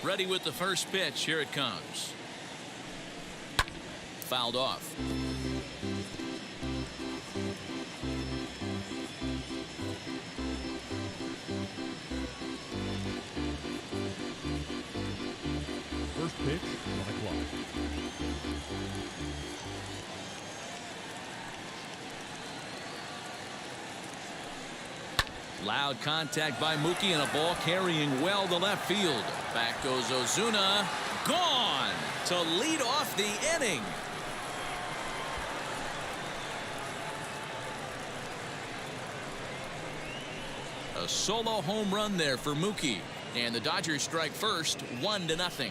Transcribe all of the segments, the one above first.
Ready with the first pitch. Here it comes. Fouled off. First pitch, 1 o'clock. Loud contact by Mookie and a ball carrying well to left field. Back goes Ozuna. Gone to lead off the inning. A solo home run there for Mookie. And the Dodgers strike first, 1-0.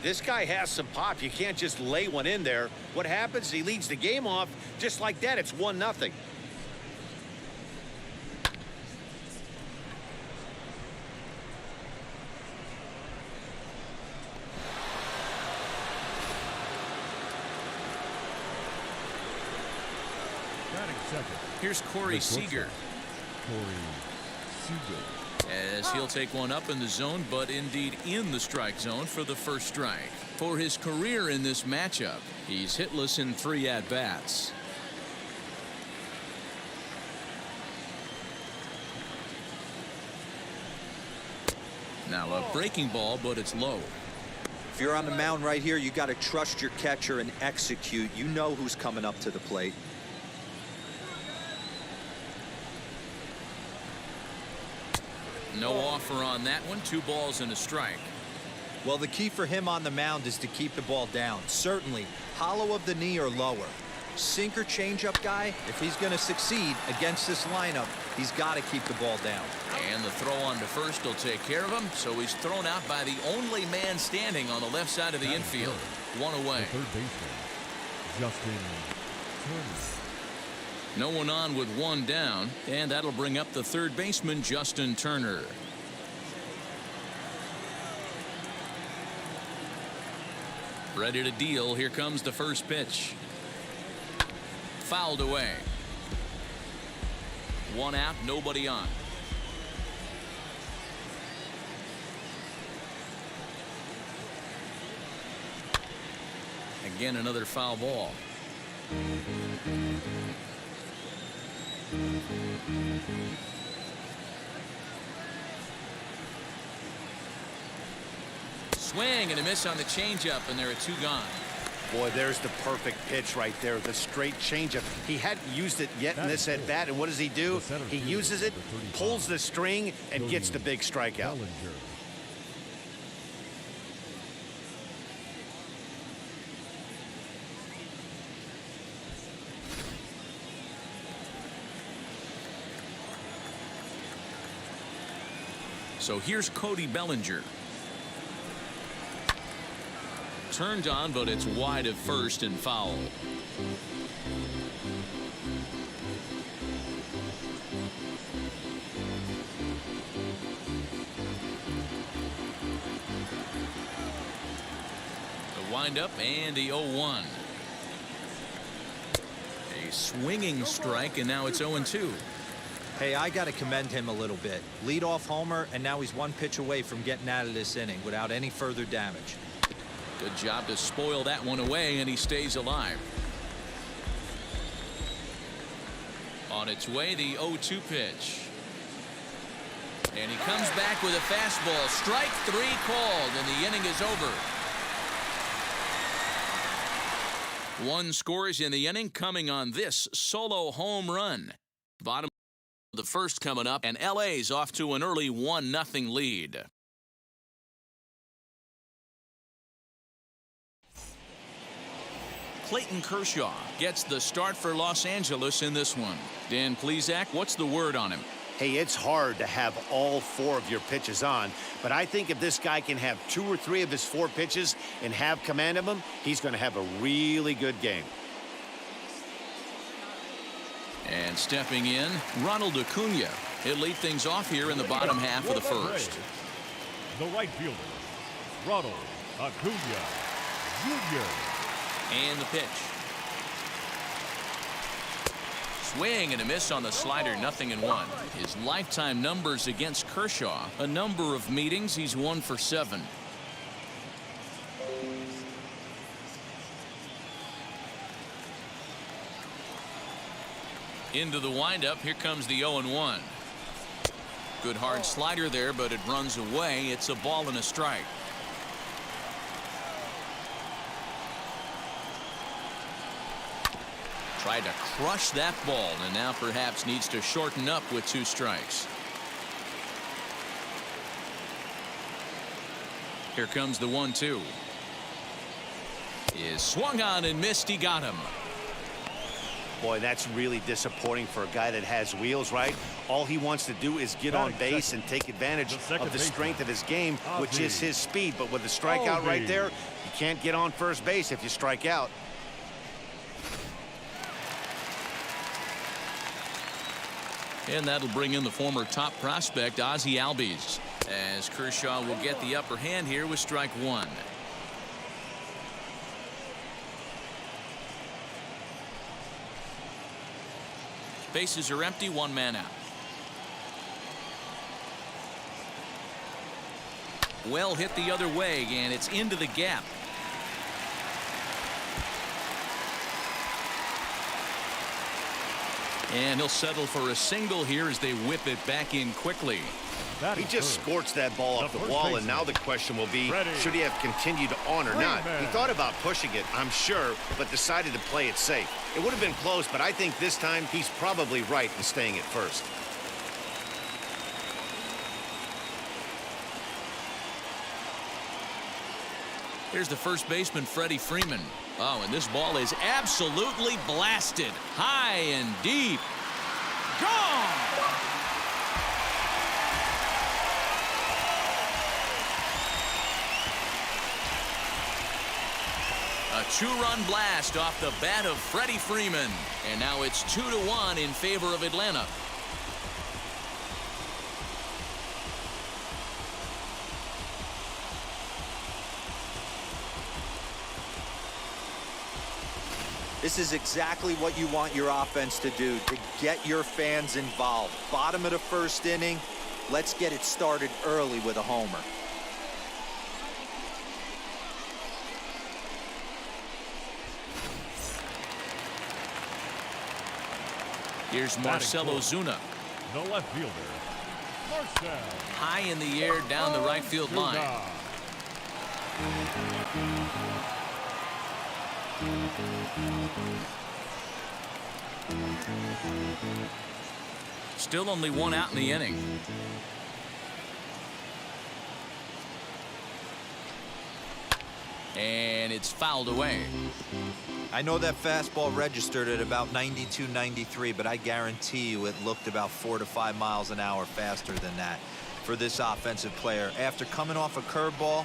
This guy has some pop. You can't just lay one in there. What happens? He leads the game off just like that. It's 1-0. Here's Corey Seeger. As he'll take one up in the zone, but indeed in the strike zone for the first strike. For his career in this matchup, he's hitless in 3 at-bats. Now a breaking ball, but it's low. If you're on the mound right here, you got to trust your catcher and execute. You know who's coming up to the plate. No offer on that one. 2 balls and a strike. Well, the key for him on the mound is to keep the ball down. Certainly, hollow of the knee or lower. Sinker changeup guy, if he's going to succeed against this lineup, he's got to keep the ball down. And the throw on to first will take care of him. So he's thrown out by the only man standing on the left side of the infield. 1 away. The third baseman, Justin Turner. No one on with 1 down, and that'll bring up the third baseman, Justin Turner. Ready to deal. Here comes the first pitch. Fouled away. 1 out, nobody on. Again, another foul ball. Swing and a miss on the changeup, and there are 2 gone. Boy, there's the perfect pitch right there. The straight changeup. He hadn't used it yet in this at bat, and what does he do? He uses it, pulls the string, and gets the big strikeout. So here's Cody Bellinger. Turned on, but it's wide of first and foul. The windup and the 0-1. A swinging strike, and now it's 0-2. Hey, I got to commend him a little bit. Leadoff homer, and now he's 1 pitch away from getting out of this inning without any further damage. Good job to spoil that one away, and he stays alive. On its way, the 0-2 pitch. And he comes back with a fastball. Strike 3 called, and the inning is over. 1 scores in the inning, coming on this solo home run. Bottom of the first coming up, and LA's off to an early 1-0 lead. Clayton Kershaw gets the start for Los Angeles in this one. Dan Plesac, what's the word on him? Hey, it's hard to have all 4 of your pitches on, but I think if this guy can have 2 or 3 of his 4 pitches and have command of them, he's going to have a really good game. And stepping in, Ronald Acuna. He'll lead things off here in the bottom half of the first. The right fielder, Ronald Acuna Jr. And the pitch. Swing and a miss on the slider, 0-1. His lifetime numbers against Kershaw, a number of meetings, he's 1 for 7. Into the windup, here comes the 0-1. Good hard slider there, but it runs away. It's a ball and a strike. Tried to crush that ball, and now perhaps needs to shorten up with 2 strikes. Here comes the 1-2. Is swung on and missed. He got him. Boy, that's really disappointing for a guy that has wheels, right? All he wants to do is get on base and take advantage of the strength of his game, which is his speed. But with a strikeout right there, you can't get on first base if you strike out. And that'll bring in the former top prospect, Ozzy Alby, as Kershaw will get the upper hand here with strike 1. Bases are empty, 1 man out. Well hit the other way, and it's into the gap. And he'll settle for a single here as they whip it back in quickly. He just scorched that ball off the wall, and now the question will be, should he have continued on or not? He thought about pushing it, I'm sure, but decided to play it safe. It would have been close, but I think this time he's probably right in staying at first. Here's the first baseman, Freddie Freeman. Oh, and this ball is absolutely blasted. High and deep. Gone! A 2-run blast off the bat of Freddie Freeman. And now it's 2-1 in favor of Atlanta. This is exactly what you want your offense to do, to get your fans involved. Bottom of the first inning, let's get it started early with a homer. Here's Marcell Ozuna. The left fielder, Marcell. High in the air down the right field line. Still only 1 out in the inning. And it's fouled away. I know that fastball registered at about 92, 93, but I guarantee you it looked about 4 to 5 miles an hour faster than that for this offensive player. After coming off a curveball,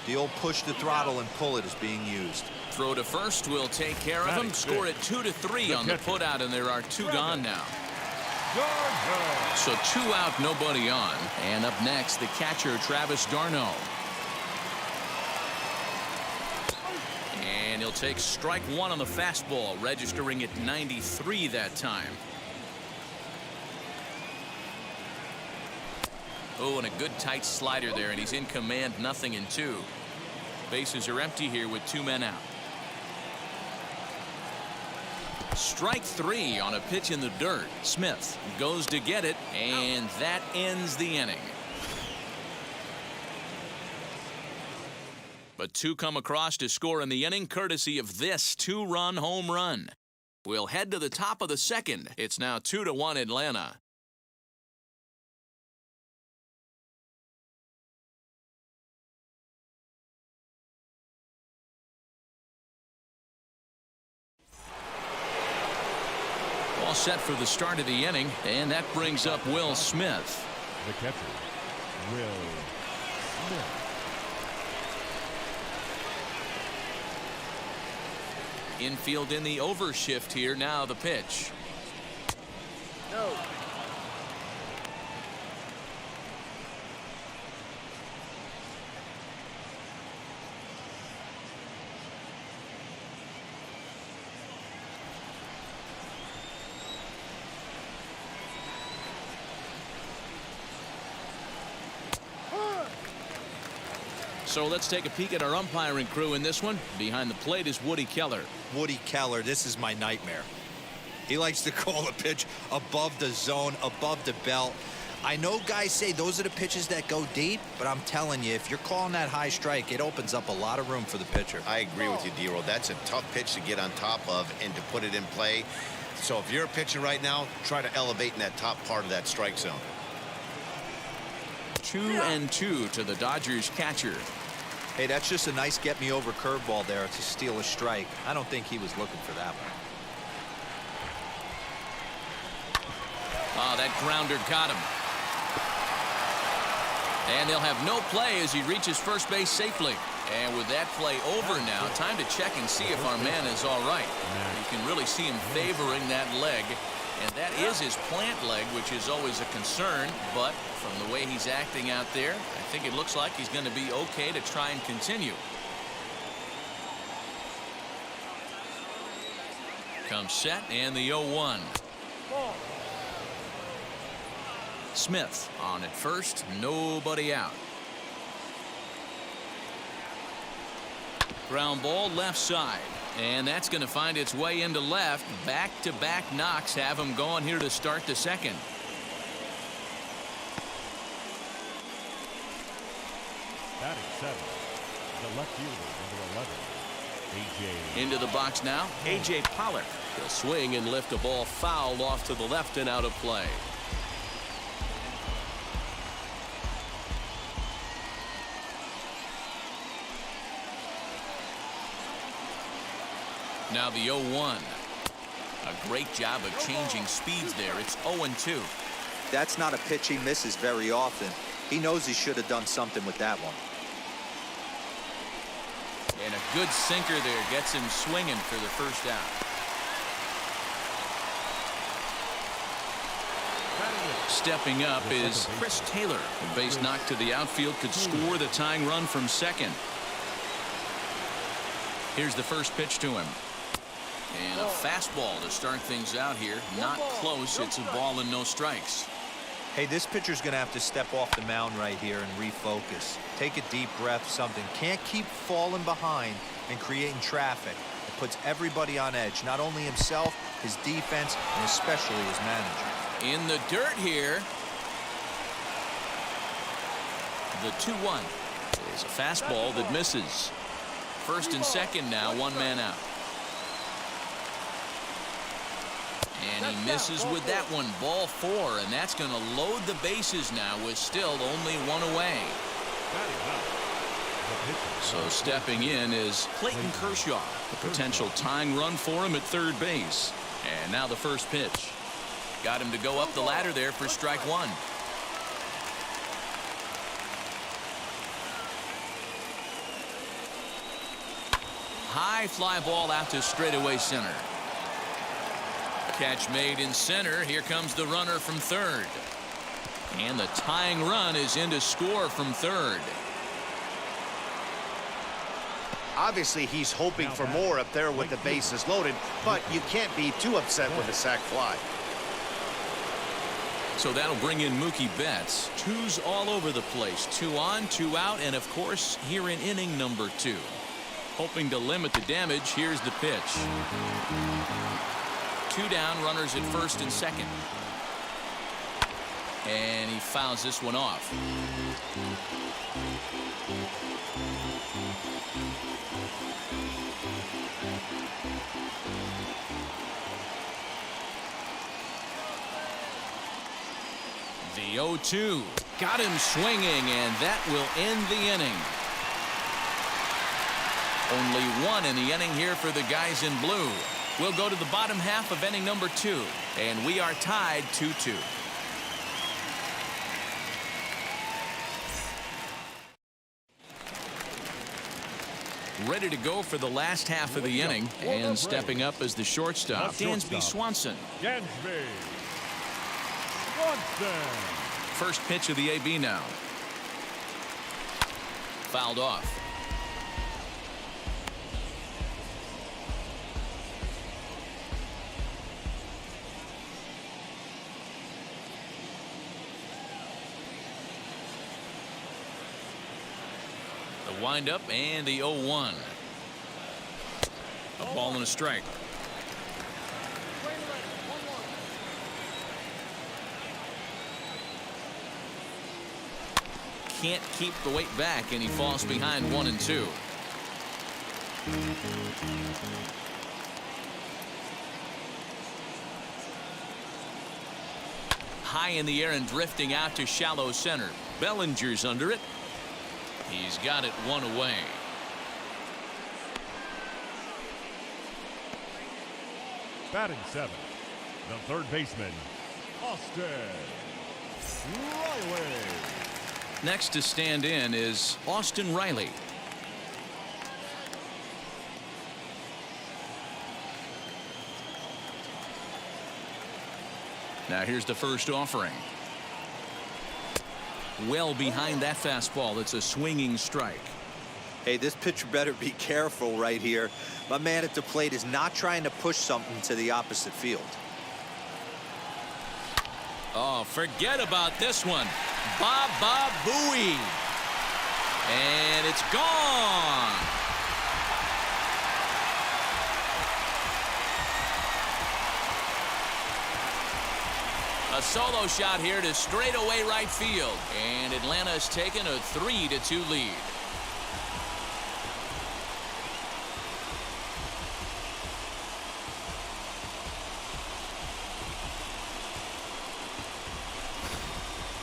the old push the throttle and pull it is being used. Throw to first will take care of him. Score it 2-3 on the putout, and there are 2 gone now. So 2 out, nobody on. And up next, the catcher, Travis Darno. And he'll take strike 1 on the fastball, registering at 93 that time. Oh, and a good tight slider there, and he's in command, 0-2. Bases are empty here with 2 men out. Strike 3 on a pitch in the dirt. Smith goes to get it, and that ends the inning. But 2 come across to score in the inning, courtesy of this 2-run home run. We'll head to the top of the second. It's now 2-1 Atlanta. All set for the start of the inning, and that brings up Will Smith. The catcher, Will Smith. Infield in the overshift here. Now the pitch. No. So let's take a peek at our umpiring crew in this one. Behind the plate is Woody Keller. Woody Keller, this is my nightmare. He likes to call a pitch above the zone, above the belt. I know guys say those are the pitches that go deep, but I'm telling you, if you're calling that high strike, it opens up a lot of room for the pitcher. I agree with you, D-Roll. That's a tough pitch to get on top of and to put it in play. So if you're a pitcher right now, try to elevate in that top part of that strike zone. 2-2 to the Dodgers catcher. Hey, that's just a nice get-me-over curveball there to steal a strike. I don't think he was looking for that one. Oh, that grounder got him. And they'll have no play as he reaches first base safely. And with that play over now, time to check and see if our man is all right. You can really see him favoring that leg. And that is his plant leg, which is always a concern. But from the way he's acting out there, I think it looks like he's going to be okay to try and continue. Comes set and the 0-1. Smith on at first, nobody out. Ground ball left side, and that's going to find its way into left. Back-to-back knocks have him going here to start the second. Batting 7, the left fielder, number 11, A.J. Into the box now, A.J. Pollock. He'll swing and lift a ball foul off to the left and out of play. Now the 0-1. A great job of changing speeds there. It's 0-2. That's not a pitch he misses very often. He knows he should have done something with that one. And a good sinker there gets him swinging for the first out. Stepping up is Chris Taylor. A base knock to the outfield could score the tying run from second. Here's the first pitch to him. And a fastball to start things out here. Not close. It's a ball and no strikes. Hey, this pitcher's going to have to step off the mound right here and refocus. Take a deep breath, something. Can't keep falling behind and creating traffic. It puts everybody on edge, not only himself, his defense, and especially his manager. In the dirt here. The 2-1 is a fastball that misses. First and second now, one man out. And he misses with that one. Ball 4, and that's going to load the bases now with still only one away. So stepping in is Clayton Kershaw. A potential tying run for him at third base. And now the first pitch. Got him to go up the ladder there for strike one. High fly ball out to straightaway center. Catch made in center. Here comes the runner from third. And the tying run is in to score from third. Obviously, he's hoping for more up there with the bases loaded, but you can't be too upset with a sac fly. So that'll bring in Mookie Betts. Twos all over the place. 2 on, 2 out, and of course, here in inning number 2. Hoping to limit the damage, here's the pitch. 2 down, runners at first and second. And he fouls this one off. The 0-2. Got him swinging, and that will end the inning. Only one in the inning here for the guys in blue. We'll go to the bottom half of inning number 2, and we are tied 2-2. Ready to go for the last half of the inning, and stepping up as the shortstop, Dansby Swanson. Dansby Swanson. First pitch of the AB now. Fouled off. The Wind up and the 0-1. A ball and a strike. Can't keep the weight back, and he falls behind 1-2. High in the air and drifting out to shallow center. Bellinger's under it. He's got it one away. Batting 7th, the third baseman, Austin Reilly. Next to stand in is Austin Reilly. Now here's the first offering. Well behind that fastball. It's a swinging strike. Hey, this pitcher better be careful right here. My man at the plate is not trying to push something to the opposite field. Oh, forget about this one. Baba Booey. And it's gone. A solo shot here to straightaway right field. And Atlanta's taken a 3-2 lead.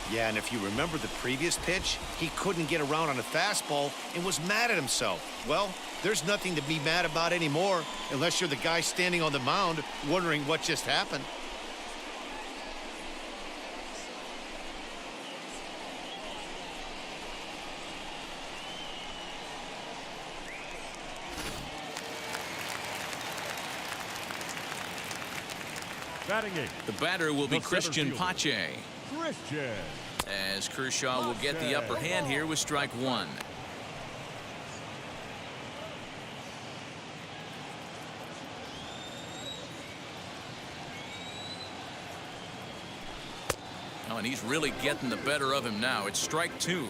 Yeah, and if you remember the previous pitch, he couldn't get around on a fastball and was mad at himself. Well, there's nothing to be mad about anymore unless you're the guy standing on the mound wondering what just happened. Batting 8th. The batter will be The Christian center fielder, Pache. Christian. As Kershaw will get the upper hand here with strike one. Oh, and he's really getting the better of him now. It's strike two.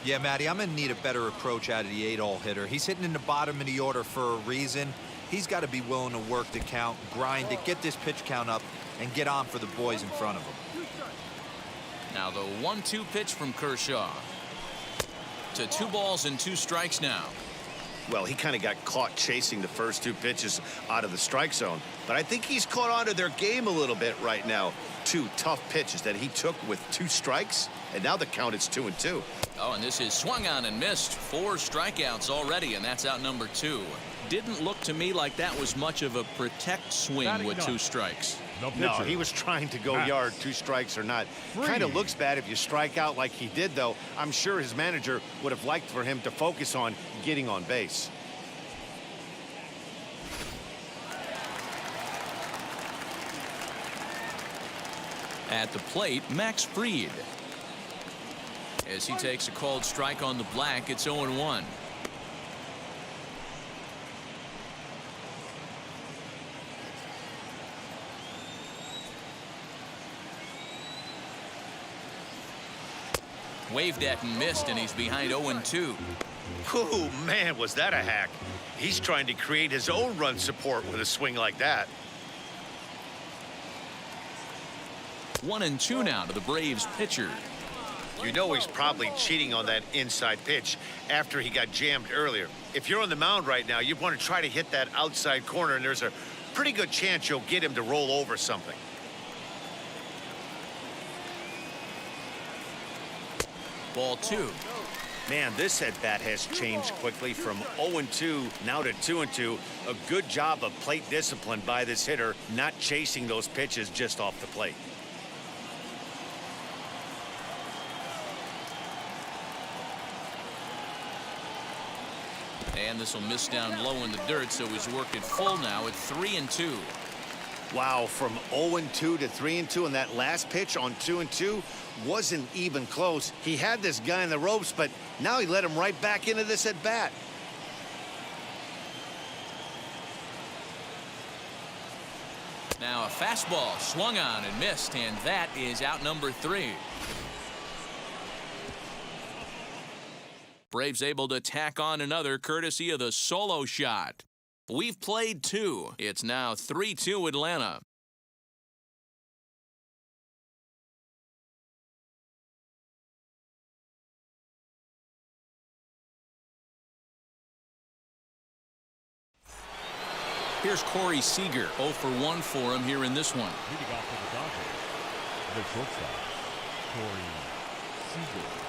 Yeah, Matty, I'm going to need a better approach out of the 8-hole hitter. He's hitting in the bottom of the order for a reason. He's got to be willing to work the count, grind it, get this pitch count up, and get on for the boys in front of him. Now the 1-2 pitch from Kershaw. To 2 balls and 2 strikes now. Well, he kind of got caught chasing the first 2 pitches out of the strike zone. But I think he's caught on to their game a little bit right now. 2 tough pitches that he took with 2 strikes, and now the count is 2-2. Oh, and this is swung on and missed. 4 strikeouts already, and that's out number 2. Didn't look to me like that was much of a protect swing with 2 strikes. No, he was trying to go yard, 2 strikes or not. Kind of looks bad if you strike out like he did, though. I'm sure his manager would have liked for him to focus on getting on base. At the plate, Max Fried. As he takes a called strike on the black, it's 0-1. Waved at and missed, and he's behind 0-2. Oh, man, was that a hack. He's trying to create his own run support with a swing like that. 1-2 now to the Braves pitcher. You know he's probably cheating on that inside pitch after he got jammed earlier. If you're on the mound right now, you want to try to hit that outside corner, and there's a pretty good chance you'll get him to roll over something. Ball 2. Man, this at-bat has changed quickly from 0-2 now to 2-2. A good job of plate discipline by this hitter, not chasing those pitches just off the plate. And this will miss down low in the dirt, so he's worked it full now at 3-2. Wow, from 0-2 to 3-2, and that last pitch on 2-2 wasn't even close. He had this guy in the ropes, but now he let him right back into this at bat. Now a fastball swung on and missed, and that is out number 3. Braves able to tack on another courtesy of the solo shot. We've played 2. It's now 3-2 Atlanta. Here's Corey Seeger, 0 for 1 for him here in this one. Leading off for the Dodgers, the shortstop, Corey Seeger.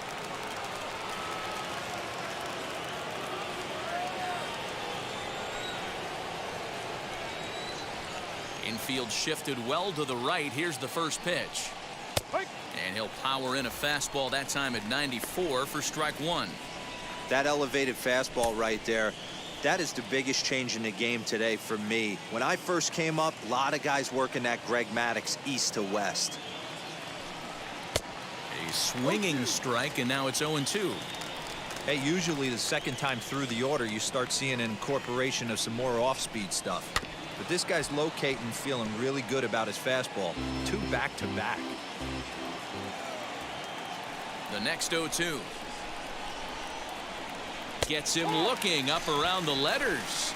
Infield shifted well to the right. Here's the first pitch. And he'll power in a fastball, that time at 94 for strike 1. That elevated fastball right there, that is the biggest change in the game today for me. When I first came up, a lot of guys working that Greg Maddux east to west. A swinging strike, and now it's 0-2. Hey, usually the second time through the order, you start seeing an incorporation of some more off-speed stuff. But this guy's locating, feeling really good about his fastball. 2 back-to-back. The next 0-2. Gets him looking up around the letters.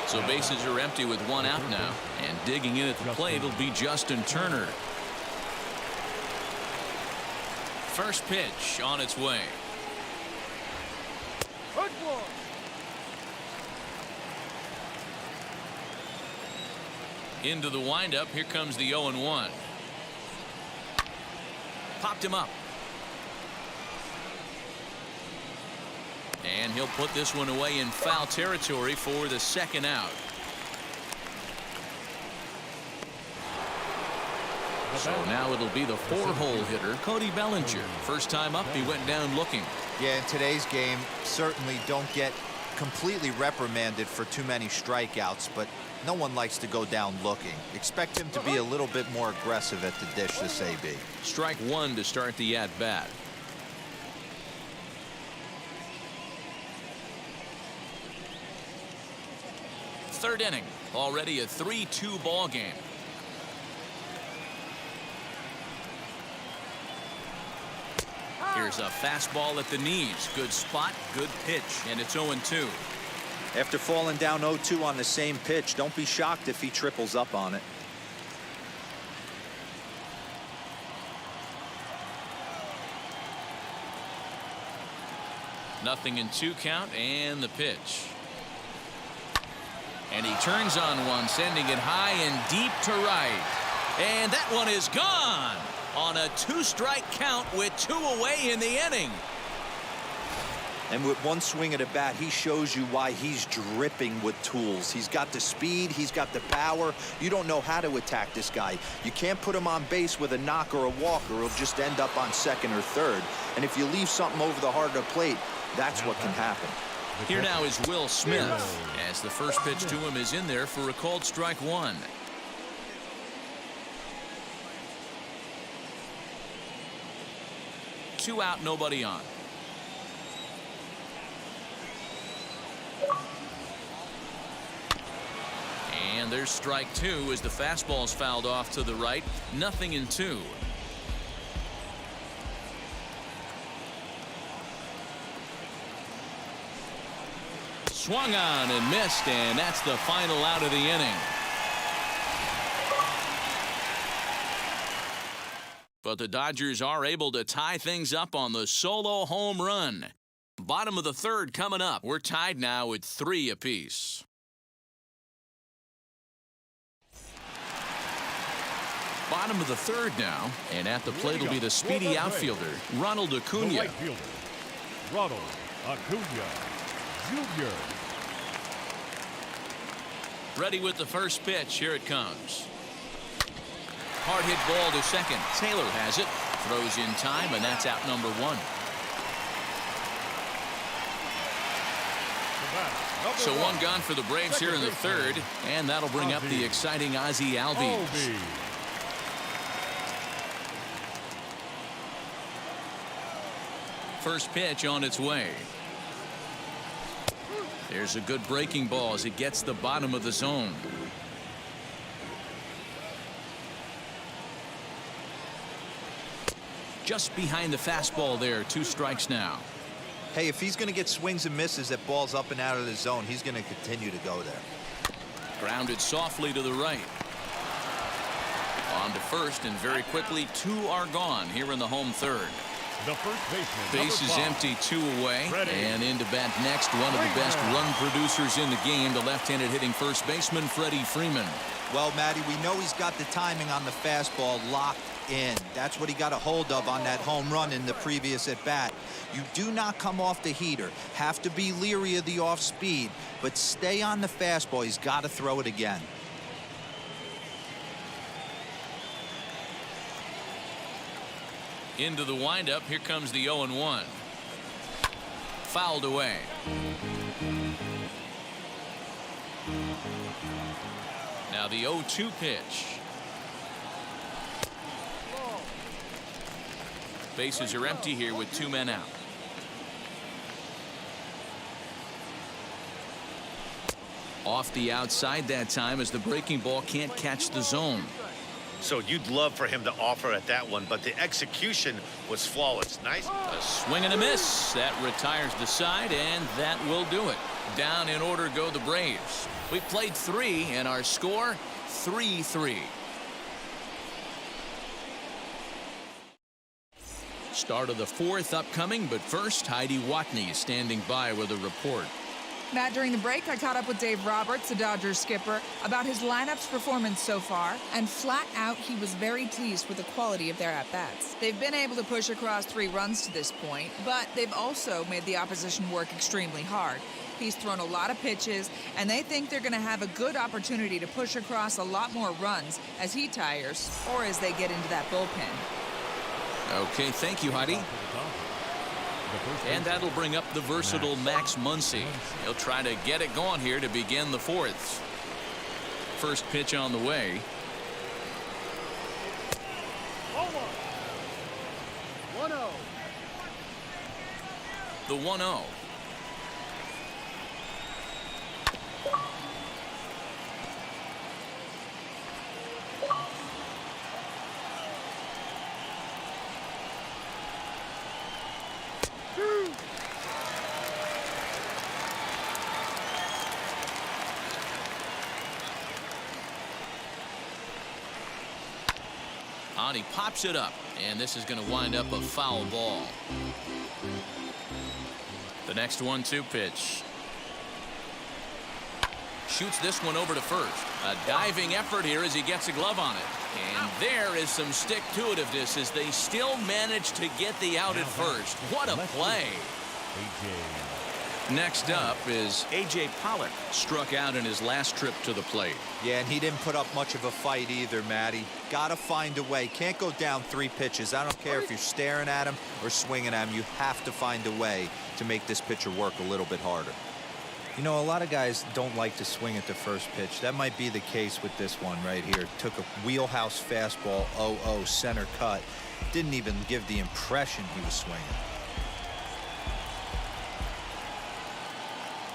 So bases are empty with 1 out now. And digging in at the plate will be Justin Turner. First pitch on its way. Into the windup. Here comes the 0-1. Popped him up. And he'll put this one away in foul territory for the second out. So now it'll be the 4-hole hitter, Cody Bellinger. First time up, he went down looking. Yeah, in today's game, certainly don't get completely reprimanded for too many strikeouts, but no one likes to go down looking. Expect him to be a little bit more aggressive at the dish this AB. Strike 1 to start the at-bat. Third inning, already a 3-2 ball game. Here's a fastball at the knees. Good spot, good pitch, and it's 0-2. After falling down 0-2 on the same pitch, don't be shocked if he triples up on it. Nothing in 2 count, and the pitch. And he turns on one, sending it high and deep to right. And that one is gone on a 2-strike count with 2 away in the inning. And with 1 swing at a bat, he shows you why he's dripping with tools. He's got the speed, he's got the power. You don't know how to attack this guy. You can't put him on base with a knock or a walk, or he'll just end up on second or third. And if you leave something over the heart of the plate, that's what can happen. Here now is Will Smith, as the first pitch to him is in there for a called strike 1. Two out, nobody on. And there's strike 2 as the fastball's fouled off to the right. Nothing in 2. Swung on and missed, and that's the final out of the inning. But the Dodgers are able to tie things up on the solo home run. Bottom of the 3rd coming up. We're tied now at 3 apiece. Bottom of the 3rd now, and at the plate will be the speedy outfielder, Ronald Acuna. The right fielder, Ronald Acuna Jr. Ready with the first pitch. Here it comes. Hard hit ball to second. Taylor has it. Throws in time, and that's out number 1. So 1 gone for the Braves here in the 3rd, and that'll bring up the exciting Ozzy Alby. First pitch on its way. There's a good breaking ball as it gets the bottom of the zone. Just behind the fastball there. 2 strikes now. Hey, if he's going to get swings and misses at balls up and out of the zone, he's going to continue to go there. Grounded softly to the right. On to first, and very quickly 2 are gone here in the home third. The first baseman. Base is empty, 2 away. Freddie. And into bat next, one of the best run producers in the game, the left-handed hitting first baseman, Freddie Freeman. Well, Matty, we know he's got the timing on the fastball locked in. That's what he got a hold of on that home run in the previous at-bat. You do not come off the heater. Have to be leery of the off-speed, but stay on the fastball. He's got to throw it again. Into the windup. Here comes the 0-1. Fouled away. Now the 0-2 pitch. Bases are empty here with 2 men out. Off the outside that time as the breaking ball can't catch the zone. So you'd love for him to offer at that one, but the execution was flawless. Nice. A swing and a miss. That retires the side, and that will do it. Down in order go the Braves. We've played 3, and our score 3-3. Start of the 4th upcoming, but first, Heidi Watney is standing by with a report. Matt, during the break, I caught up with Dave Roberts, the Dodgers skipper, about his lineup's performance so far, and flat out, he was very pleased with the quality of their at-bats. They've been able to push across 3 runs to this point, but they've also made the opposition work extremely hard. He's thrown a lot of pitches, and they think they're going to have a good opportunity to push across a lot more runs as he tires or as they get into that bullpen. Okay, thank you, Heidi. And that'll bring up the versatile Max Muncy. He'll try to get it going here to begin the 4th. First pitch on the way. 1-0. The 1-0. He pops it up, and this is going to wind up a foul ball. The next 1-2 pitch. Shoots this one over to first. A diving effort here as he gets a glove on it. And there is some stick-to-itiveness as they still manage to get the out at first. What a play. Next up is A.J. Pollock, struck out in his last trip to the plate. Yeah, and he didn't put up much of a fight either, Matty. Got to find a way. Can't go down 3 pitches. I don't care if you're staring at him or swinging at him. You have to find a way to make this pitcher work a little bit harder. You know, a lot of guys don't like to swing at the first pitch. That might be the case with this one right here. Took a wheelhouse fastball, 0-0, center cut. Didn't even give the impression he was swinging.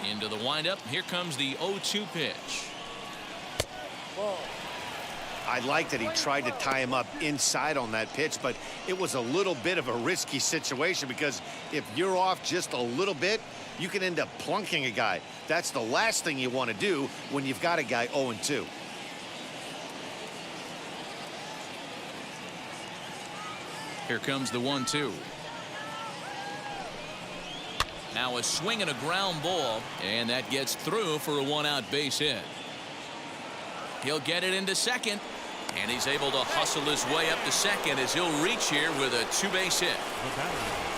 Into the windup. Here comes the 0-2 pitch. I like that he tried to tie him up inside on that pitch, but it was a little bit of a risky situation because if you're off just a little bit, you can end up plunking a guy. That's the last thing you want to do when you've got a guy 0-2. Here comes the 1-2. Now a swing and a ground ball, and that gets through for a 1-out base hit. He'll get it into second, and he's able to hustle his way up to second as he'll reach here with a 2-base hit.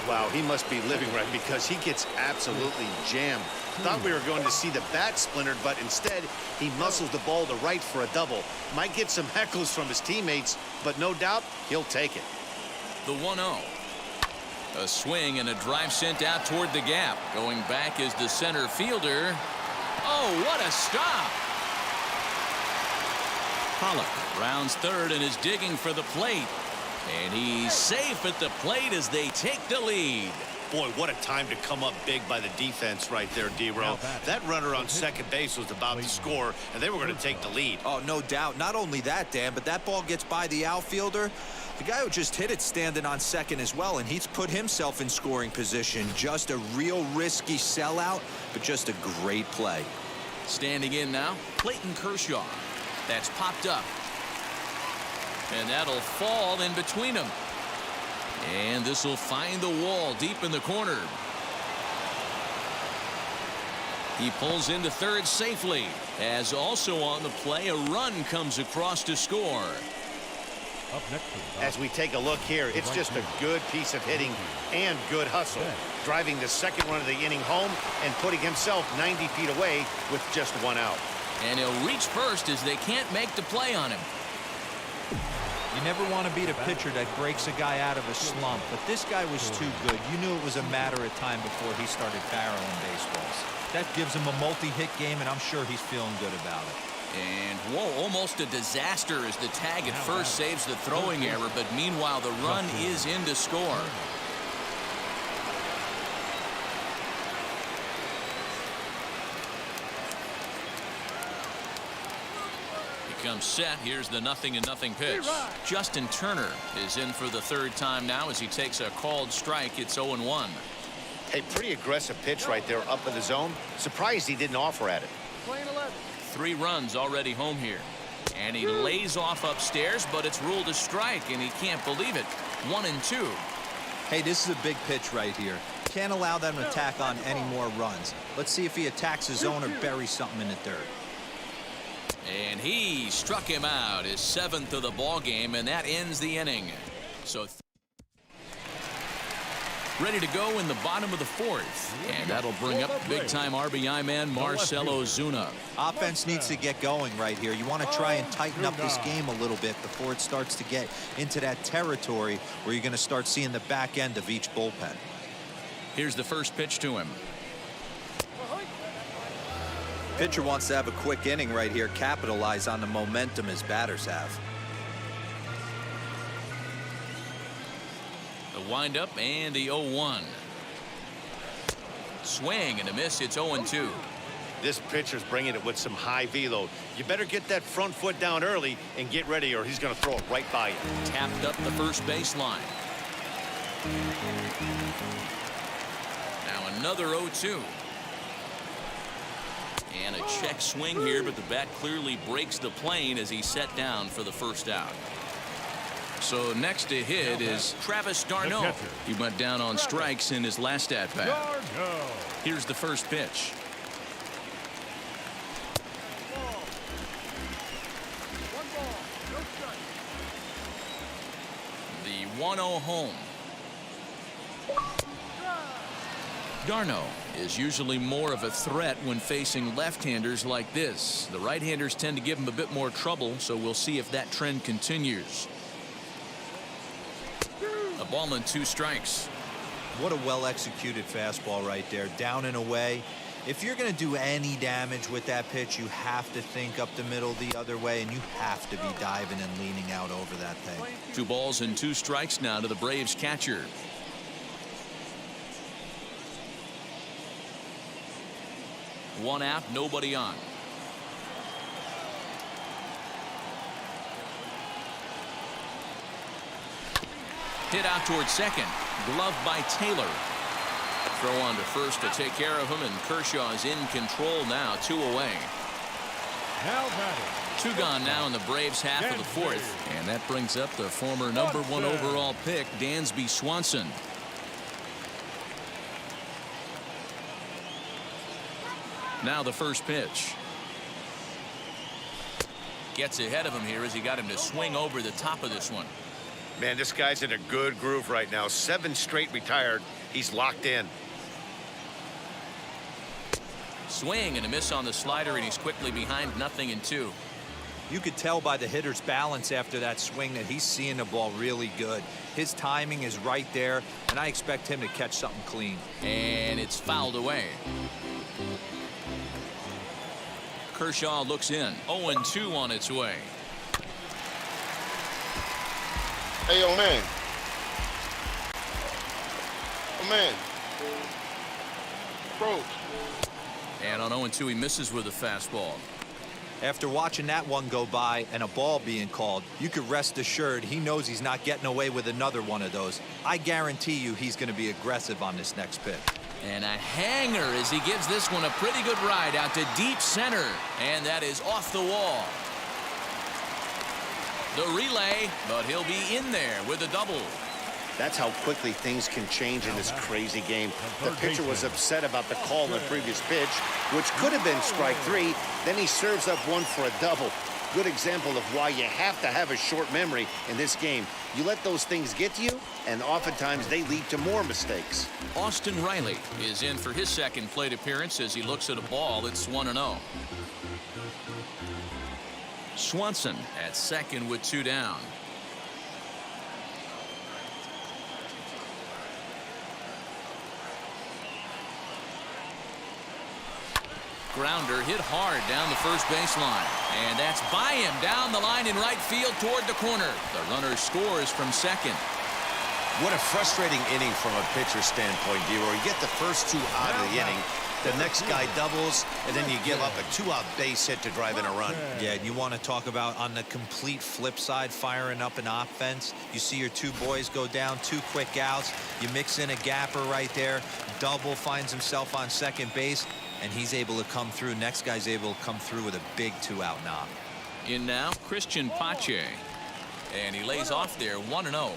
Wow, he must be living right because he gets absolutely jammed. Thought we were going to see the bat splintered, but instead he muscles the ball to right for a double. Might get some heckles from his teammates, but no doubt he'll take it. The 1-0. A swing and a drive sent out toward the gap. Going back is the center fielder. Oh, what a stop! Pollock rounds third and is digging for the plate. And he's safe at the plate as they take the lead. Boy, what a time to come up big by the defense right there, D-Row. That runner on second base was about to score, and they were going to take the lead. Oh, no doubt. Not only that, Dan, but that ball gets by the outfielder. The guy who just hit it standing on second as well, and he's put himself in scoring position. Just a real risky sellout, but just a great play. Standing in now, Clayton Kershaw. That's popped up. And that'll fall in between them. And this will find the wall deep in the corner. He pulls into third safely. As also on the play, a run comes across to score. Up next, As we take a look here, it's just a good piece of hitting and good hustle. Driving the second run of the inning home and putting himself 90 feet away with just one out. And he'll reach first as they can't make the play on him. You never want to beat a pitcher that breaks a guy out of a slump, but this guy was too good. You knew it was a matter of time before he started barreling baseballs. That gives him a multi-hit game, and I'm sure he's feeling good about it. And, whoa, almost a disaster as the tag at first saves the throwing error, but meanwhile the run is in to score. He comes set. Here's the 0-0 pitch. Justin Turner is in for the third time now as he takes a called strike. It's 0-1. Hey, pretty aggressive pitch right there up in the zone. Surprised he didn't offer at it. 3 runs already home here. And he lays off upstairs, but it's ruled a strike, and he can't believe it. 1-2. Hey, this is a big pitch right here. Can't allow them to tack on any more runs. Let's see if he attacks his zone or buries something in the dirt. And he struck him out, his 7th of the ball game, and that ends the inning. So ready to go in the bottom of the 4th, and that'll bring up big-time RBI man Marcell Ozuna. Offense needs to get going right here. You want to try and tighten up this game a little bit before it starts to get into that territory where you're going to start seeing the back end of each bullpen. Here's the first pitch to him. Pitcher wants to have a quick inning right here, capitalize on the momentum his batters have. The windup and the 0-1. Swing and a miss. It's 0-2. This pitcher's bringing it with some high velo. You better get that front foot down early and get ready, or he's going to throw it right by you. Tapped up the first baseline. Now another 0-2. And a check swing here, but the bat clearly breaks the plane as he's set down for the first out. So next to hit is Travis Darno. He went down on strikes in his last at-bat. Here's the first pitch. The 1-0 home. Darno is usually more of a threat when facing left-handers like this. The right-handers tend to give him a bit more trouble, so we'll see if that trend continues. A ball and 2 strikes. What a well-executed fastball right there, down and away. If you're going to do any damage with that pitch, you have to think up the middle the other way, and you have to be diving and leaning out over that thing. 2 balls and 2 strikes now to the Braves catcher. One out, nobody on. Hit out towards second. Glove by Taylor. Throw on to first to take care of him, and Kershaw is in control now. 2 away. Now batting. 2 gone now in the Braves half of the 4th. And that brings up the former number 1 overall pick, Dansby Swanson. Now the first pitch. Gets ahead of him here as he got him to swing over the top of this one. Man, this guy's in a good groove right now. 7 straight retired. He's locked in. Swing and a miss on the slider, and he's quickly behind 0-2. You could tell by the hitter's balance after that swing that he's seeing the ball really good. His timing is right there, and I expect him to catch something clean. And it's fouled away. Kershaw looks in. 0-2 on its way. Hey, yo, man. Oh, man. Bro. And on 0-2, he misses with a fastball. After watching that one go by and a ball being called, you could rest assured he knows he's not getting away with another one of those. I guarantee you he's going to be aggressive on this next pitch. And a hanger as he gives this one a pretty good ride out to deep center. And that is off the wall. The relay, but he'll be in there with a double. That's how quickly things can change in this crazy game. The pitcher was upset about the call on the previous pitch, which could have been strike three. Then he serves up one for a double. Good example of why you have to have a short memory in this game. You let those things get to you, and oftentimes they lead to more mistakes. Austin Reilly is in for his second plate appearance as he looks at a ball that's 1-0. Swanson at second with 2 down. Grounder hit hard down the first baseline. And that's by him down the line in right field toward the corner. The runner scores from second. What a frustrating inning from a pitcher standpoint, D-Roy. You get the first 2 out of the inning. The next guy doubles, and then you give up a 2-out base hit to drive in a run. Yeah, and you want to talk about on the complete flip side, firing up an offense. You see your 2 boys go down, 2 quick outs. You mix in a gapper right there. Double finds himself on second base, and he's able to come through. Next guy's able to come through with a big 2-out knock. In now, Christian Pache. And he lays off there, 1-0.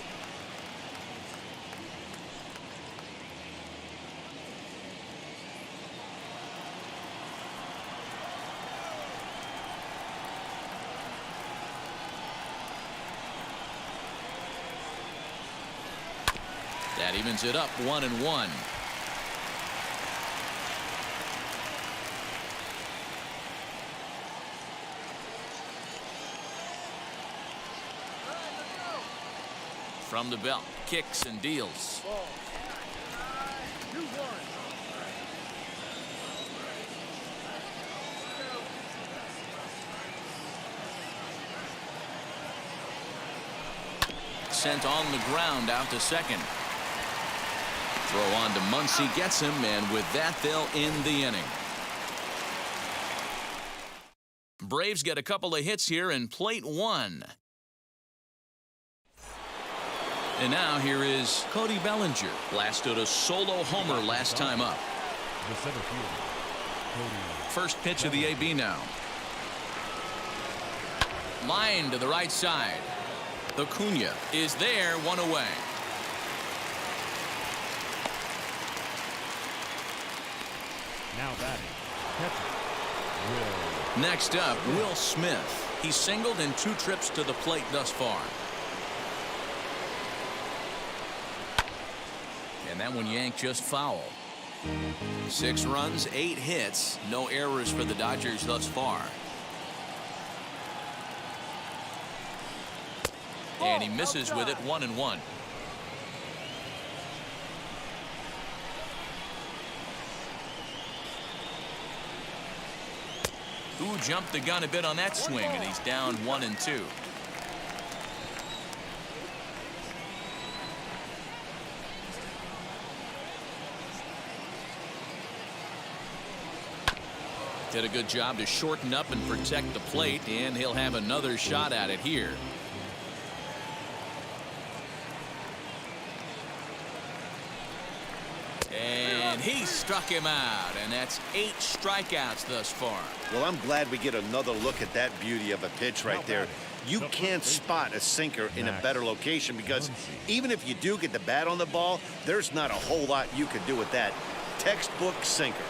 That evens it up 1-1. From the belt, kicks and deals. Sent on the ground out to second. Throw on to Muncy, gets him, and with that they'll end the inning. Braves get a couple of hits here in plate 1. And now here is Cody Bellinger. Blasted a solo homer last time up. The center fielder, Cody. First pitch of the AB now. Line to the right side. Acuna is there, 1 away. Now batting, catcher, Will. Next up, Will Smith. He's singled in 2 trips to the plate thus far. And that one yanked just foul. 6 runs, 8 hits, no errors for the Dodgers thus far. And he misses with it, 1-1. Who jumped the gun a bit on that swing, and he's down 1-2. Did a good job to shorten up and protect the plate, and he'll have another shot at it here. And he struck him out, and that's 8 strikeouts thus far. Well, I'm glad we get another look at that beauty of a pitch right there. You can't spot a sinker in a better location because even if you do get the bat on the ball, there's not a whole lot you can do with that. Textbook sinker.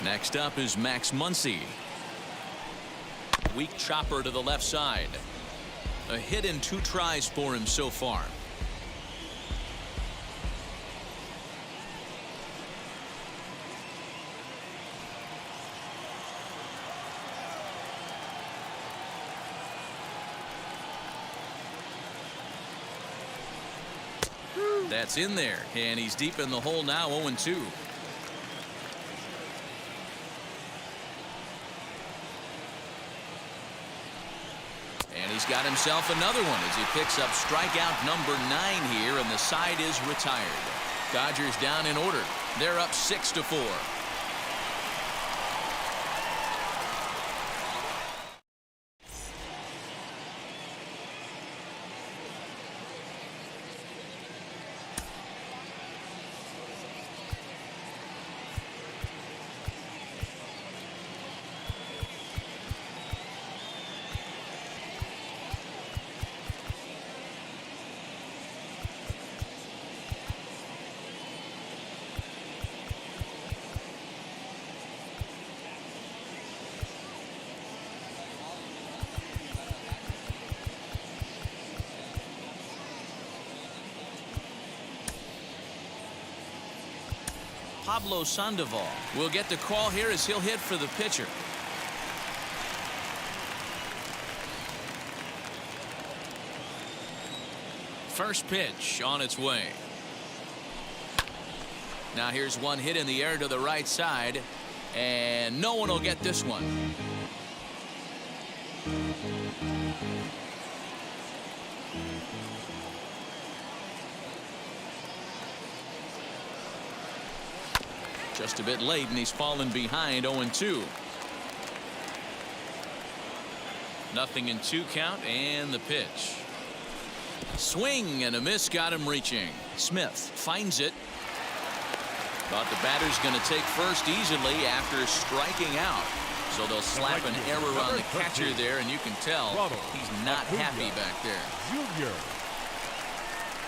Next up is Max Muncy. Weak chopper to the left side. A hit in 2 tries for him so far. That's in there, and he's deep in the hole now, 0-2. And he's got himself another one as he picks up strikeout number 9 here, and the side is retired. Dodgers down in order. They're up 6-4. Pablo Sandoval will get the call here as he'll hit for the pitcher. First pitch on its way. Now here's one hit in the air to the right side, and no one will get this one. Just a bit late, and he's fallen behind 0-2. Nothing in 2 count, and the pitch. Swing and a miss, got him reaching. Smith finds it. Thought the batter's going to take first easily after striking out. So they'll slap an error on the catcher there, and you can tell he's not happy back there. Junior.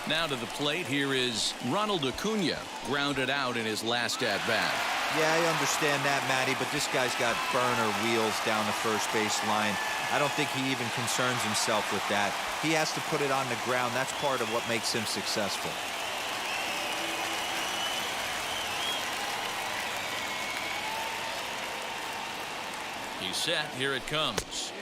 Now to the plate, here is Ronald Acuna, grounded out in his last at-bat. Yeah, I understand that, Matty, but this guy's got burner wheels down the first base line. I don't think he even concerns himself with that. He has to put it on the ground. That's part of what makes him successful. He's set. Here it comes.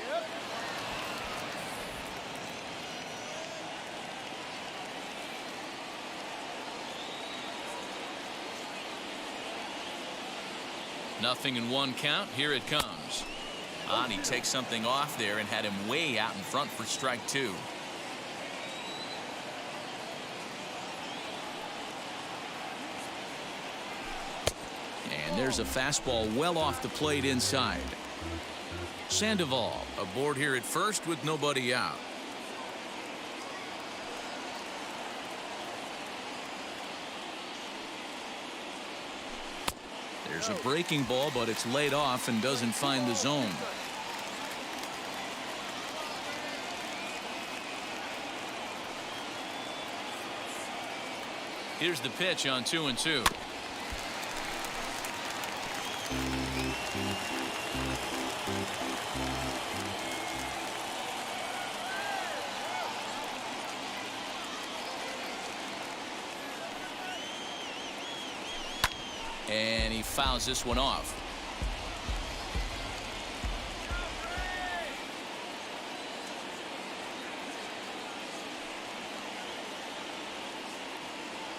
Nothing in 1 count. Here it comes. And he takes something off there and had him way out in front for strike 2. And there's a fastball well off the plate inside. Sandoval aboard here at first with nobody out. There's a breaking ball, but it's laid off and doesn't find the zone. Here's the pitch on 2-2. And he fouls this one off.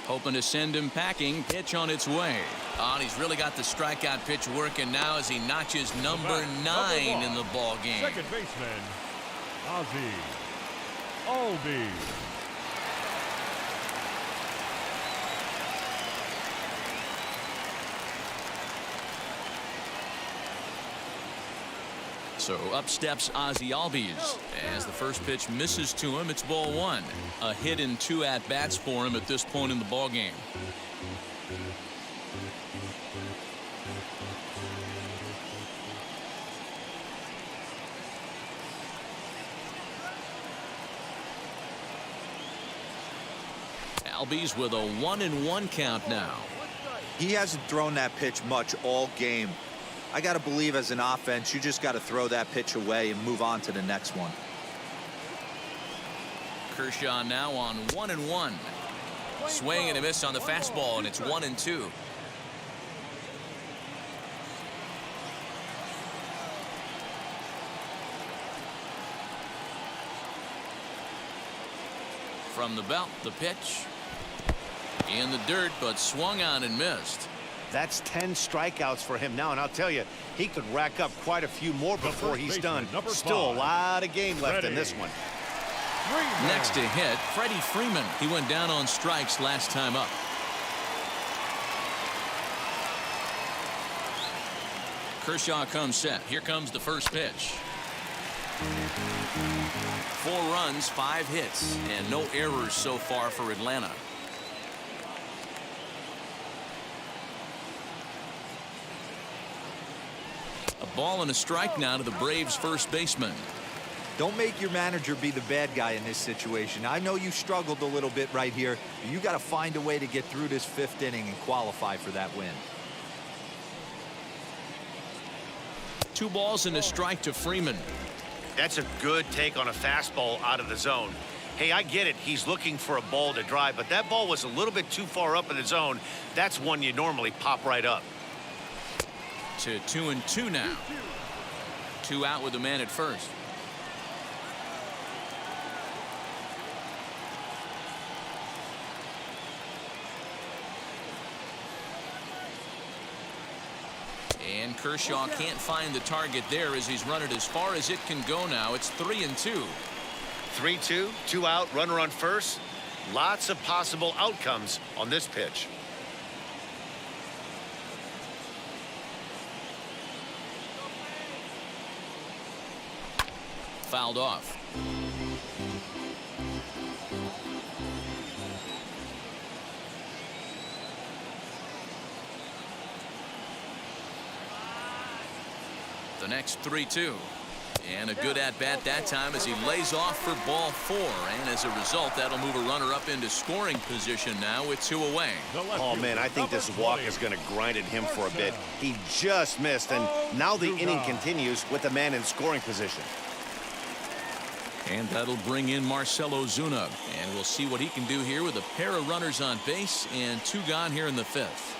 Hoping to send him packing. Pitch on its way. And he's really got the strikeout pitch working now as he notches number 9 in the ball game. Second baseman, Ozzy Alby. So up steps Ozzy Alby as the first pitch misses to him. It's ball 1. A hit in 2 at-bats for him at this point in the ball game. Alby's with a 1-1 count now. He hasn't thrown that pitch much all game. I got to believe as an offense, you just got to throw that pitch away and move on to the next one. Kershaw now on 1-1. Swing and a miss on the fastball, and it's 1-2. From the belt, the pitch. In the dirt, but swung on and missed. That's 10 strikeouts for him now, and I'll tell you, he could rack up quite a few more before he's done. Still a lot of game left in this one. Next to hit, Freddie Freeman. He went down on strikes last time up. Kershaw comes set. Here comes the first pitch. 4 runs, 5 hits, and no errors so far for Atlanta. A ball and a strike now to the Braves first baseman. Don't make your manager be the bad guy in this situation. I know you struggled a little bit right here, but you got to find a way to get through this 5th inning and qualify for that win. 2 balls and a strike to Freeman. That's a good take on a fastball out of the zone. Hey, I get it. He's looking for a ball to drive, but that ball was a little bit too far up in the zone. That's one you normally pop right up. To 2-2 now. 2 out with the man at first. And Kershaw can't find the target there as he's run it as far as it can go now. It's 3-2. 3-2, 2 out, runner on first. Lots of possible outcomes on this pitch. Fouled off. The next 3-2. And a good at-bat that time as he lays off for ball 4. And as a result, that'll move a runner up into scoring position now with 2 away. Oh, man, I think this walk is going to grind at him for a bit. He just missed, and now the inning continues with the man in scoring position. And that'll bring in Marcell Ozuna. And we'll see what he can do here with a pair of runners on base and 2 gone here in the 5th.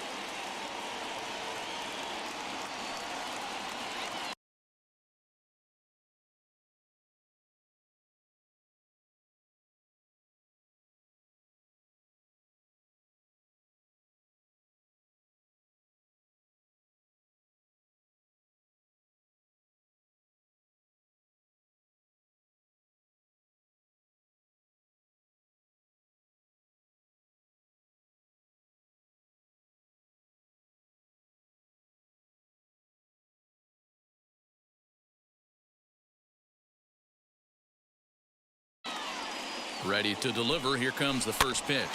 Ready to deliver. Here comes the first pitch.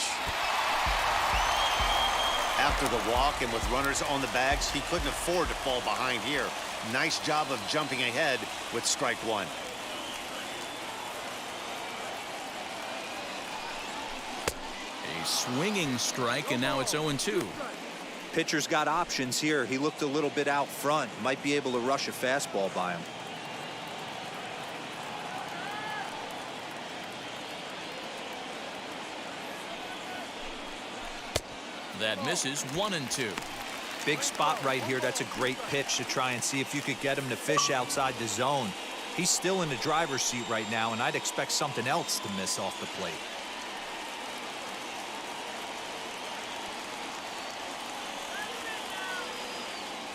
After the walk and with runners on the bags, he couldn't afford to fall behind here. Nice job of jumping ahead with strike 1. A swinging strike, and now it's 0-2. Pitcher's got options here. He looked a little bit out front. Might be able to rush a fastball by him. That misses. 1-2. Big spot right here. That's a great pitch to try and see if you could get him to fish outside the zone. He's still in the driver's seat right now, and I'd expect something else to miss off the plate.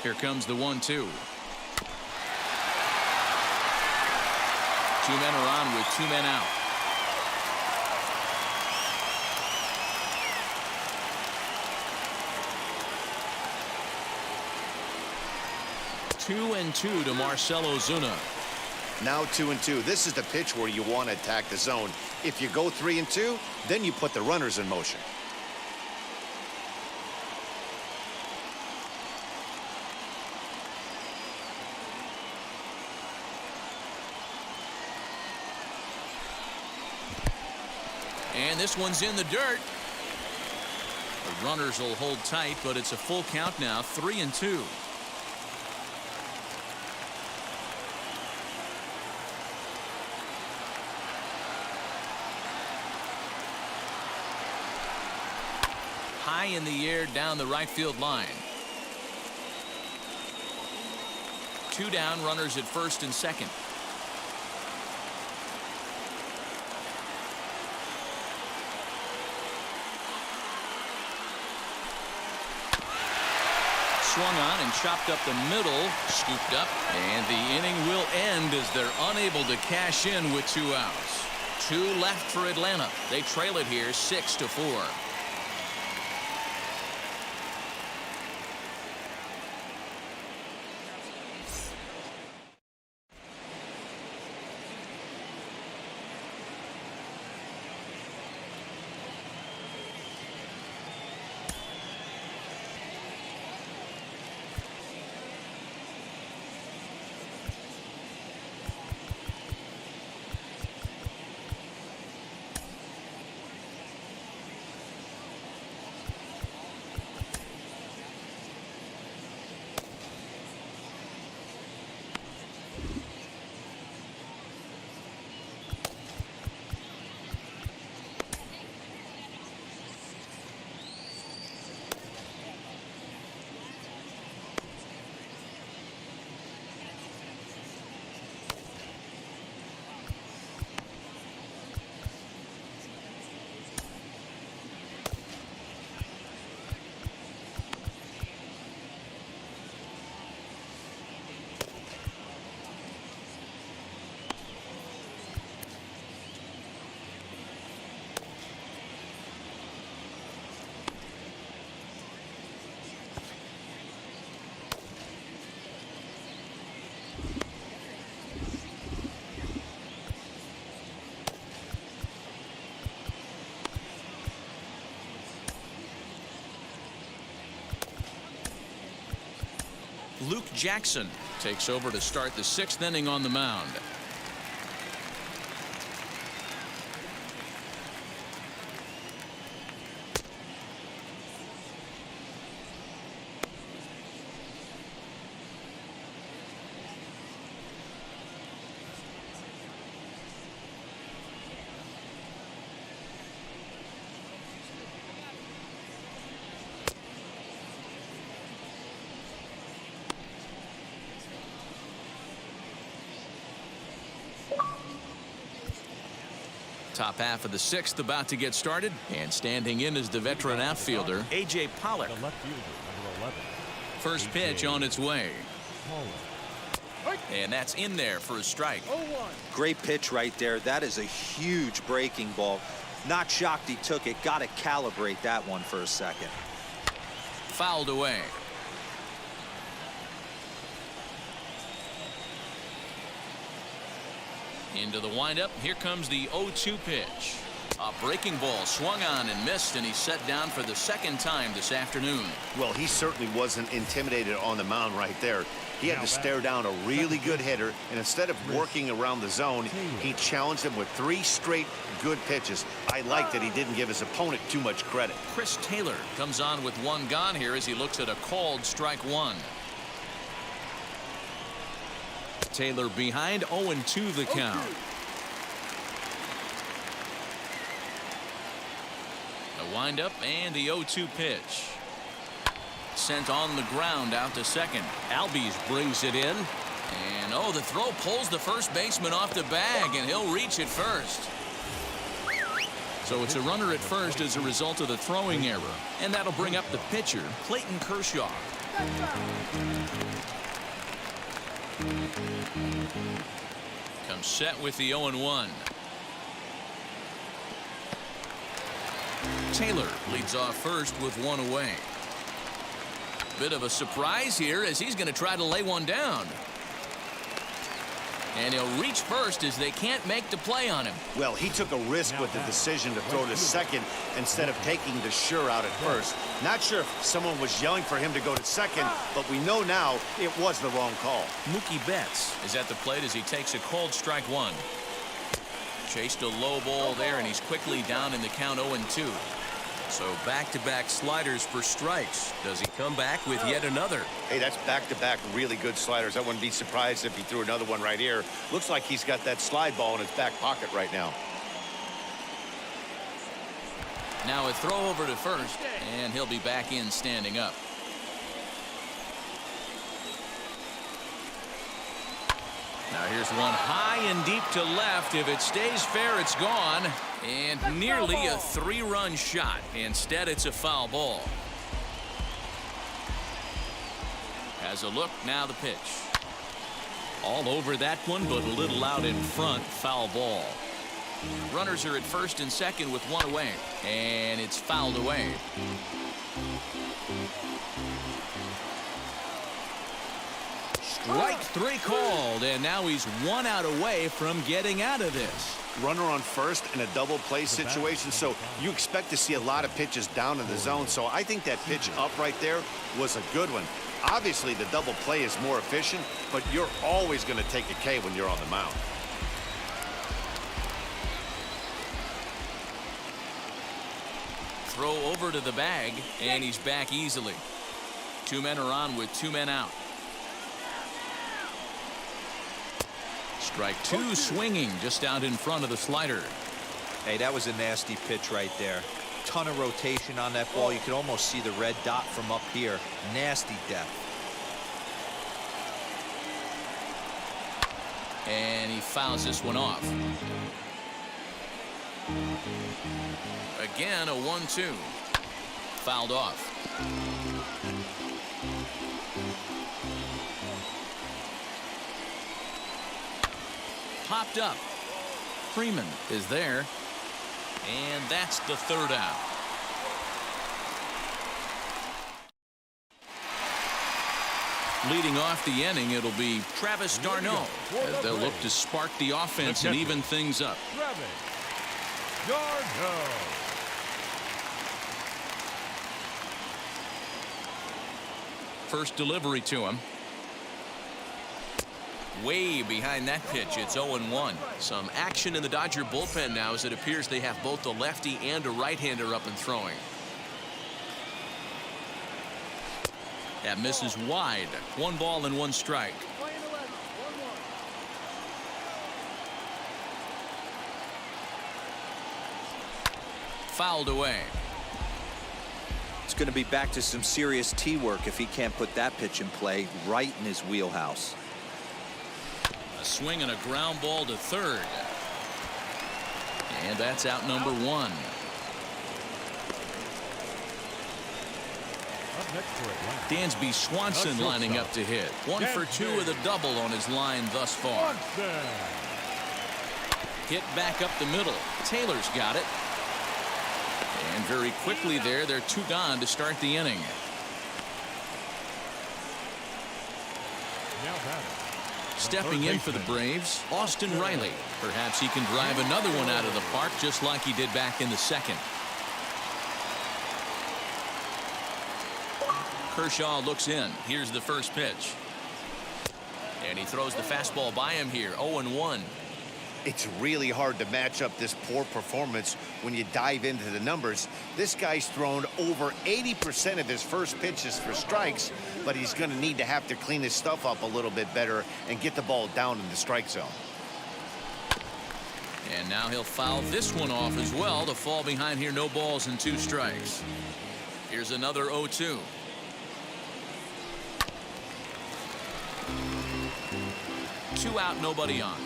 Here comes the 1-2. 2 men are on with 2 men out. Two and 2 to Marcell Ozuna. Now 2-2. This is the pitch where you want to attack the zone. If you go 3-2, then you put the runners in motion. And this one's in the dirt. The runners will hold tight, but it's a full count now. 3-2. High in the air down the right field line. 2 down, runners at first and second. Swung on and chopped up the middle, scooped up, and the inning will end as they're unable to cash in with 2 outs. 2 left for Atlanta. They trail it here 6-4. Luke Jackson takes over to start the 6th inning on the mound. Top half of the 6th about to get started, and standing in is the veteran outfielder A.J. Pollock. The left fielder, number 11. First pitch on its way. And that's in there for a strike. Great pitch right there. That is a huge breaking ball. Not shocked he took it. Got to calibrate that one for a second. Fouled away. Into the windup. Here comes the 0-2 pitch. A breaking ball swung on and missed, and he's set down for the 2nd time this afternoon. Well, he certainly wasn't intimidated on the mound right there. He had to stare down a really good hitter, and instead of working around the zone, he challenged him with 3 straight good pitches. I like that he didn't give his opponent too much credit. Chris Taylor comes on with 1 gone here as he looks at a called strike 1. Taylor behind, 0-2 the count. The windup and the 0-2 pitch. Sent on the ground out to second. Alby brings it in. And oh, the throw pulls the first baseman off the bag, and he'll reach it first. So it's a runner at first as a result of the throwing error. And that'll bring up the pitcher, Clayton Kershaw. Comes set with the 0-1. Taylor leads off first with 1 away. Bit of a surprise here as he's going to try to lay one down. And he'll reach first as they can't make the play on him. Well, he took a risk with the decision to throw to second instead of taking the sure out at first. Not sure if someone was yelling for him to go to second, but we know now it was the wrong call. Mookie Betts is at the plate as he takes a called strike 1. Chased a low ball there, and he's quickly down in the count 0-2. So back-to-back sliders for strikes. Does he come back with yet another? Hey, that's back-to-back really good sliders. I wouldn't be surprised if he threw another one right here. Looks like he's got that slide ball in his back pocket right now. Now a throw over to first, and he'll be back in standing up. Now here's one high and deep to left. If it stays fair, it's gone. And nearly a 3-run shot. Instead, it's a foul ball. Has a look, now the pitch. All over that one, but a little out in front. Foul ball. Runners are at first and second with 1 away. And it's fouled away. Strike 3 called, and now he's 1 out away from getting out of this. Runner on first in a double play situation, so you expect to see a lot of pitches down in the zone. So I think that pitch up right there was a good one. Obviously, the double play is more efficient, but you're always going to take a K when you're on the mound. Throw over to the bag, and he's back easily. 2 men are on with 2 men out. Strike 2 swinging just out in front of the slider. Hey, that was a nasty pitch right there. Ton of rotation on that ball. You could almost see the red dot from up here. Nasty depth. And he fouls this one off. Again, a 1-2. Fouled off. Popped up. Freeman is there. And that's the 3rd out. Leading off the inning, it'll be Travis Darno as they'll look to spark the offense and even things up. Darno. First delivery to him. Way behind that pitch. It's 0-1. Some action in the Dodger bullpen now as it appears they have both a lefty and a right-hander up and throwing. That misses wide. 1 ball and 1 strike. Fouled away. It's going to be back to some serious tee work if he can't put that pitch in play right in his wheelhouse. A swing and a ground ball to third. And that's out number 1. Up next for Atlanta, Dansby Swanson lining up to hit. 1 for 2 with a double on his line thus far. Hit back up the middle. Taylor's got it. And very quickly there, they're 2 gone to start the inning. now batting. Stepping in for the Braves, Austin Reilly. Perhaps he can drive another one out of the park just like he did back in the second. Kershaw looks in. Here's the first pitch. And he throws the fastball by him here. 0-1. It's really hard to match up this poor performance when you dive into the numbers. This guy's thrown over 80% of his first pitches for strikes, but he's going to need to have to clean his stuff up a little bit better and get the ball down in the strike zone. And now he'll foul this one off as well to fall behind here. No balls and 2 strikes. Here's another 0-2. Two out, nobody on.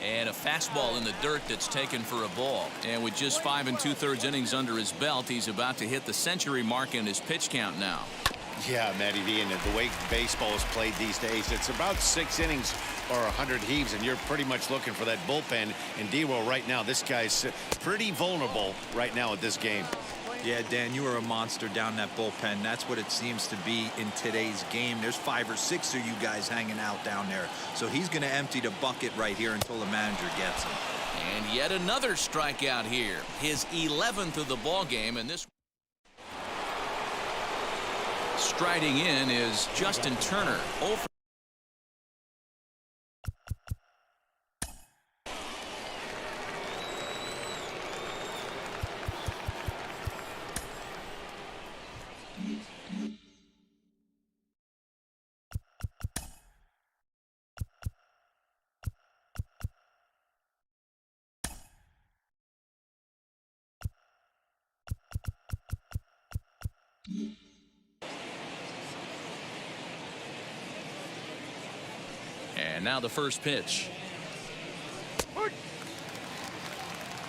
And a fastball in the dirt that's taken for a ball. And with just 5 2/3 innings under his belt, he's about to hit the century mark in his pitch count now. Yeah, Matty V, and the way baseball is played these days, it's about 6 innings or 100 heaves, and you're pretty much looking for that bullpen. And D-Roll right now, this guy's pretty vulnerable right now at this game. Yeah, Dan, you are a monster down that bullpen. That's what it seems to be in today's game. There's 5 or 6 of you guys hanging out down there. So he's going to empty the bucket right here until the manager gets him. And yet another strikeout here. His 11th of the ball game, and this striding in is Justin Turner. Over. And now the first pitch.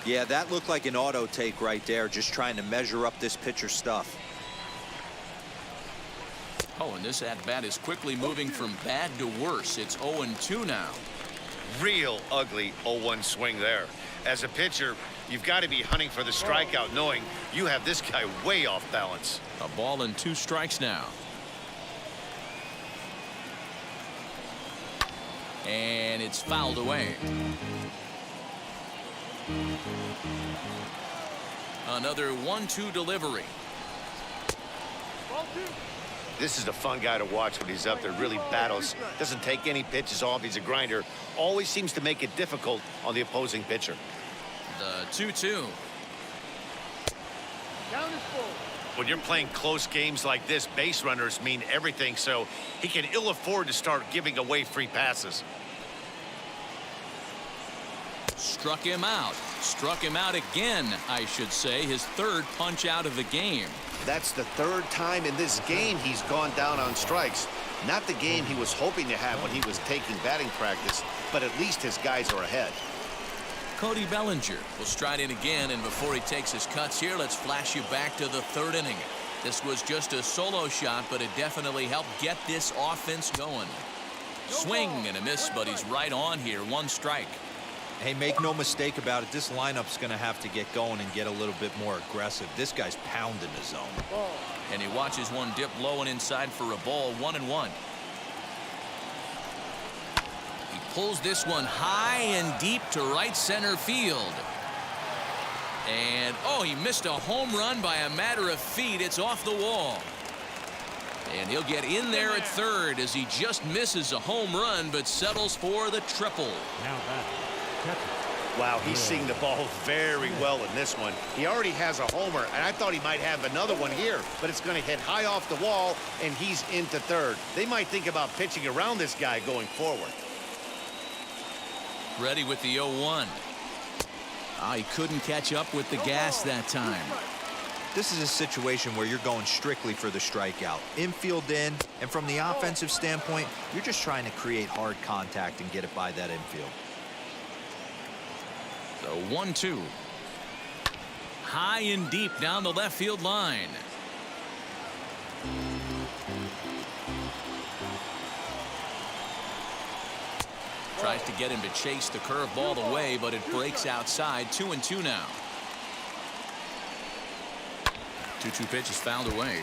Yeah, that looked like an auto take right there, just trying to measure up this pitcher's stuff. Oh, and this at-bat is quickly moving from bad to worse. It's 0-2 now. Real ugly 0-1 swing there. As a pitcher, you've got to be hunting for the strikeout, knowing you have this guy way off balance. A ball and 2 strikes now. And it's fouled away. Another 1-2 delivery. This is a fun guy to watch when he's up there. Really battles. Doesn't take any pitches off. He's a grinder. Always seems to make it difficult on the opposing pitcher. The 2-2. When you're playing close games like this, base runners mean everything, so he can ill afford to start giving away free passes. Struck him out. Struck him out again, I should say. His 3rd punch out of the game. That's the 3rd time in this game he's gone down on strikes. Not the game he was hoping to have when he was taking batting practice, but at least his guys are ahead. Cody Bellinger will stride in again, and before he takes his cuts here, let's flash you back to the 3rd inning. This was just a solo shot, but it definitely helped get this offense going. Swing and a miss, but he's right on here. 1 strike. Hey, make no mistake about it. This lineup's going to have to get going and get a little bit more aggressive. This guy's pounding the zone. And he watches one dip low and inside for a ball. 1-1. He pulls this one high and deep to right center field. And, oh, he missed a home run by a matter of feet. It's off the wall. And he'll get in there at third as he just misses a home run but settles for the triple. Now back. Catcher. Wow, he's seeing the ball very well in this one. He already has a homer, and I thought he might have another one here, but it's going to hit high off the wall, and he's into third. They might think about pitching around this guy going forward. Ready with the 0-1. He couldn't catch up with the gas that time. This is a situation where you're going strictly for the strikeout. Infield in, and from the offensive standpoint, you're just trying to create hard contact and get it by that infield. So 1-2. High and deep down the left field line. Tries to get him to chase the curveball away, but it breaks outside. 2-2 now. 2-2 pitch is fouled away.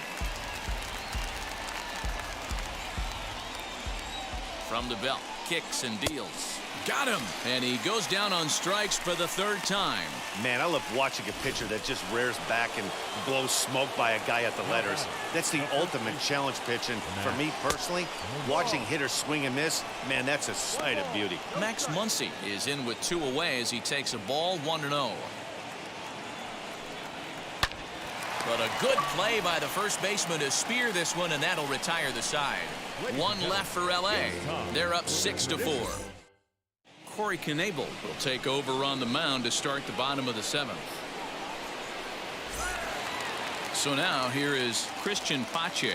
From the belt, kicks and deals. Got him, and he goes down on strikes for the third time. Man, I love watching a pitcher that just rears back and blows smoke by a guy at the letters. That's the ultimate challenge pitch, and for me personally, watching hitters swing and miss, man, that's a sight of beauty. Max Muncy is in with 2 away as he takes a ball 1-0. But a good play by the first baseman to spear this one, and that'll retire the side. 1 left for LA. They're up 6-4. Corey Knebel will take over on the mound to start the bottom of the 7th. So now here is Christian Pache.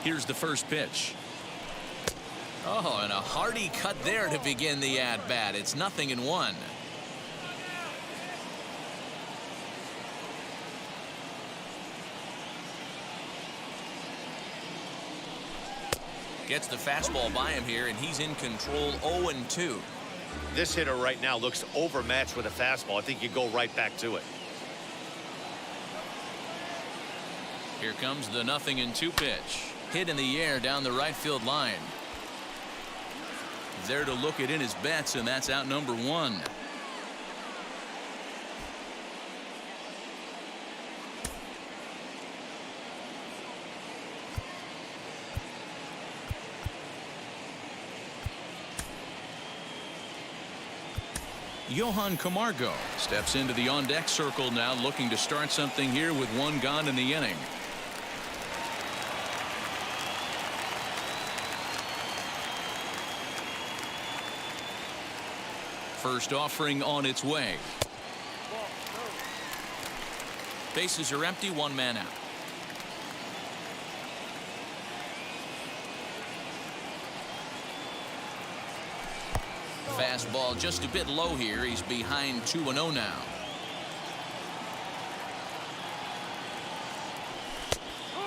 Here's the first pitch. Oh, and a hearty cut there to begin the at-bat. It's 0-1. Gets the fastball by him here, and he's in control. 0-2. This hitter right now looks overmatched with a fastball. I think you go right back to it. Here comes the 0-2 pitch. Hit in the air down the right field line. There to look it in his bets, and that's out number 1. Johan Camargo steps into the on-deck circle now, looking to start something here with 1 gone in the inning. First offering on its way. Bases are empty, 1 man out. Fastball just a bit low here. He's behind 2-0 now.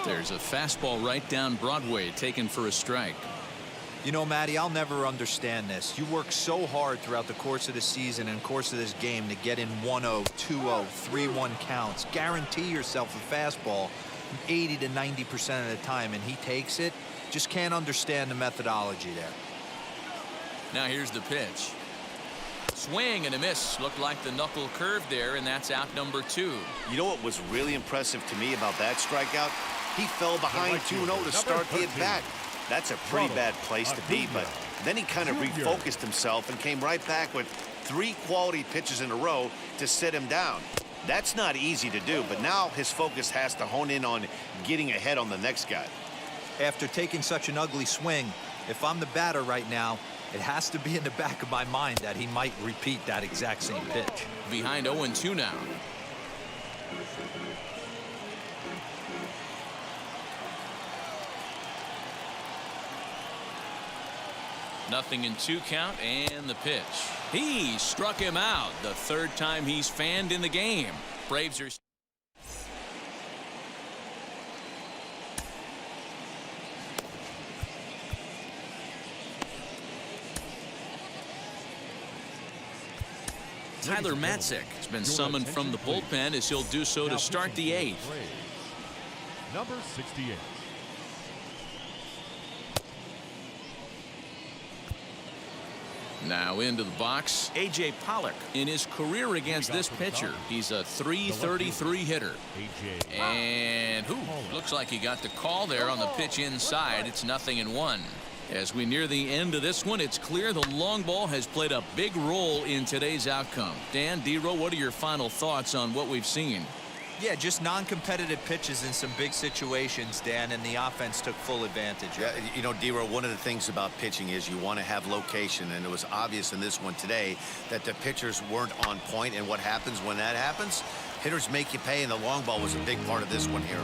There's a fastball right down Broadway, taken for a strike. You know, Matty, I'll never understand this. You work so hard throughout the course of the season and course of this game to get in 1-0, 2-0, 3-1 counts. Guarantee yourself a fastball 80 to 90% of the time, and he takes it. Just can't understand the methodology there. Now here's the pitch. Swing and a miss. Looked like the knuckle curve there, and that's out number 2. You know what was really impressive to me about that strikeout? He fell behind 2-0 to start the at-bat. That's a pretty bad place to be, but then he kind of refocused himself and came right back with 3 quality pitches in a row to sit him down. That's not easy to do, but now his focus has to hone in on getting ahead on the next guy. After taking such an ugly swing, if I'm the batter right now, it has to be in the back of my mind that he might repeat that exact same pitch. Behind 0-2 now. 0-2 count, and the pitch. He struck him out. The third time he's fanned in the game. Braves are. Tyler Matzik has been summoned from the bullpen as he'll do so to start the 8th. Number 68. Now into the box, A.J. Pollock. In his career against this pitcher, he's a .333 hitter. And looks like he got the call there on the pitch inside. It's 0-1. As we near the end of this one, it's clear the long ball has played a big role in today's outcome. Dan, D-Row, what are your final thoughts on what we've seen? Yeah, just non-competitive pitches in some big situations, Dan, and the offense took full advantage. Yeah, you know, D-Row, one of the things about pitching is you want to have location, and it was obvious in this one today that the pitchers weren't on point, and what happens when that happens? Hitters make you pay, and the long ball was a big part of this one here.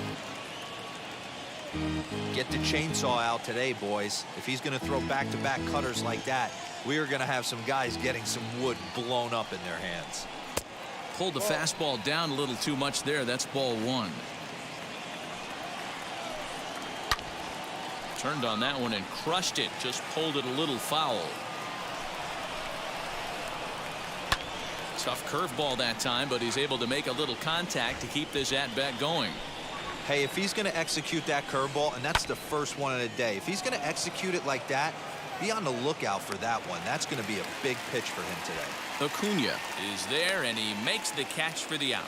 Get the chainsaw out today, boys. If he's going to throw back-to-back cutters like that, we are going to have some guys getting some wood blown up in their hands. Pulled the fastball down a little too much there. That's ball 1. Turned on that one and crushed it. Just pulled it a little foul. Tough curveball that time, but he's able to make a little contact to keep this at-bat going. Hey, if he's going to execute that curveball, and that's the first one of the day, if he's going to execute it like that, be on the lookout for that one. That's going to be a big pitch for him today. Acuna is there, and he makes the catch for the out.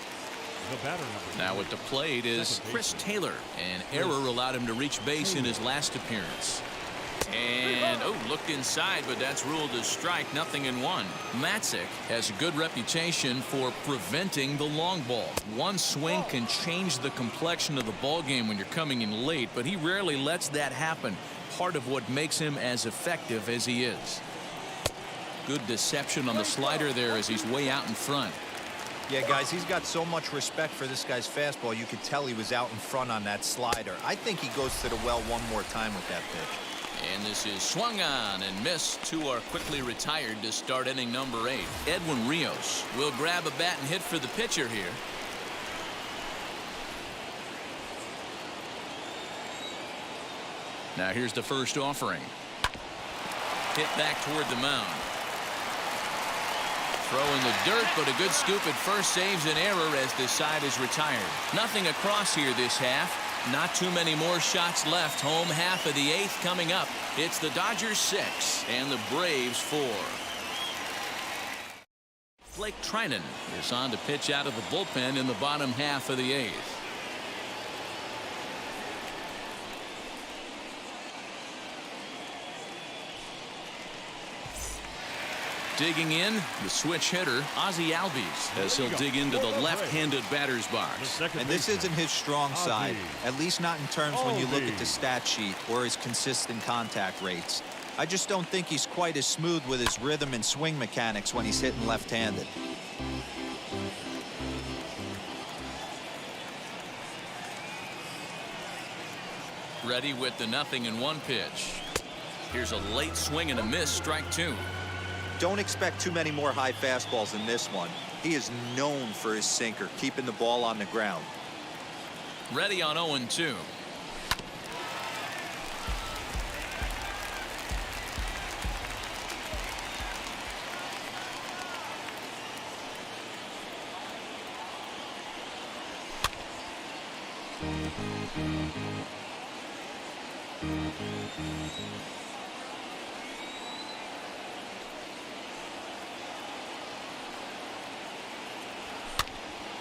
Now at the plate is Chris Taylor. An error allowed him to reach base in his last appearance. And, looked inside, but that's ruled as strike. 0-1. Matzik has a good reputation for preventing the long ball. One swing can change the complexion of the ball game when you're coming in late, but he rarely lets that happen. Part of what makes him as effective as he is. Good deception on the slider there as he's way out in front. Yeah, guys, he's got so much respect for this guy's fastball. You could tell he was out in front on that slider. I think he goes to the well one more time with that pitch. And this is swung on and missed. 2 are quickly retired to start inning number 8. Edwin Rios will grab a bat and hit for the pitcher here. Now here's the first offering. Hit back toward the mound. Throw in the dirt, but a good scoop at first saves an error as this side is retired. Nothing across here this half. Not too many more shots left. Home half of the 8th coming up. It's the Dodgers 6 and the Braves 4. Blake Trinan is on to pitch out of the bullpen in the bottom half of the 8th. Digging in, the switch hitter, Ozzy Alby, as he'll dig into the left-handed batter's box. And this isn't his strong side, at least not in terms when you look at the stat sheet or his consistent contact rates. I just don't think he's quite as smooth with his rhythm and swing mechanics when he's hitting left-handed. Ready with the 0-1 pitch. Here's a late swing and a miss, strike 2. Don't expect too many more high fastballs in this one. He is known for his sinker, keeping the ball on the ground. Ready on 0-2.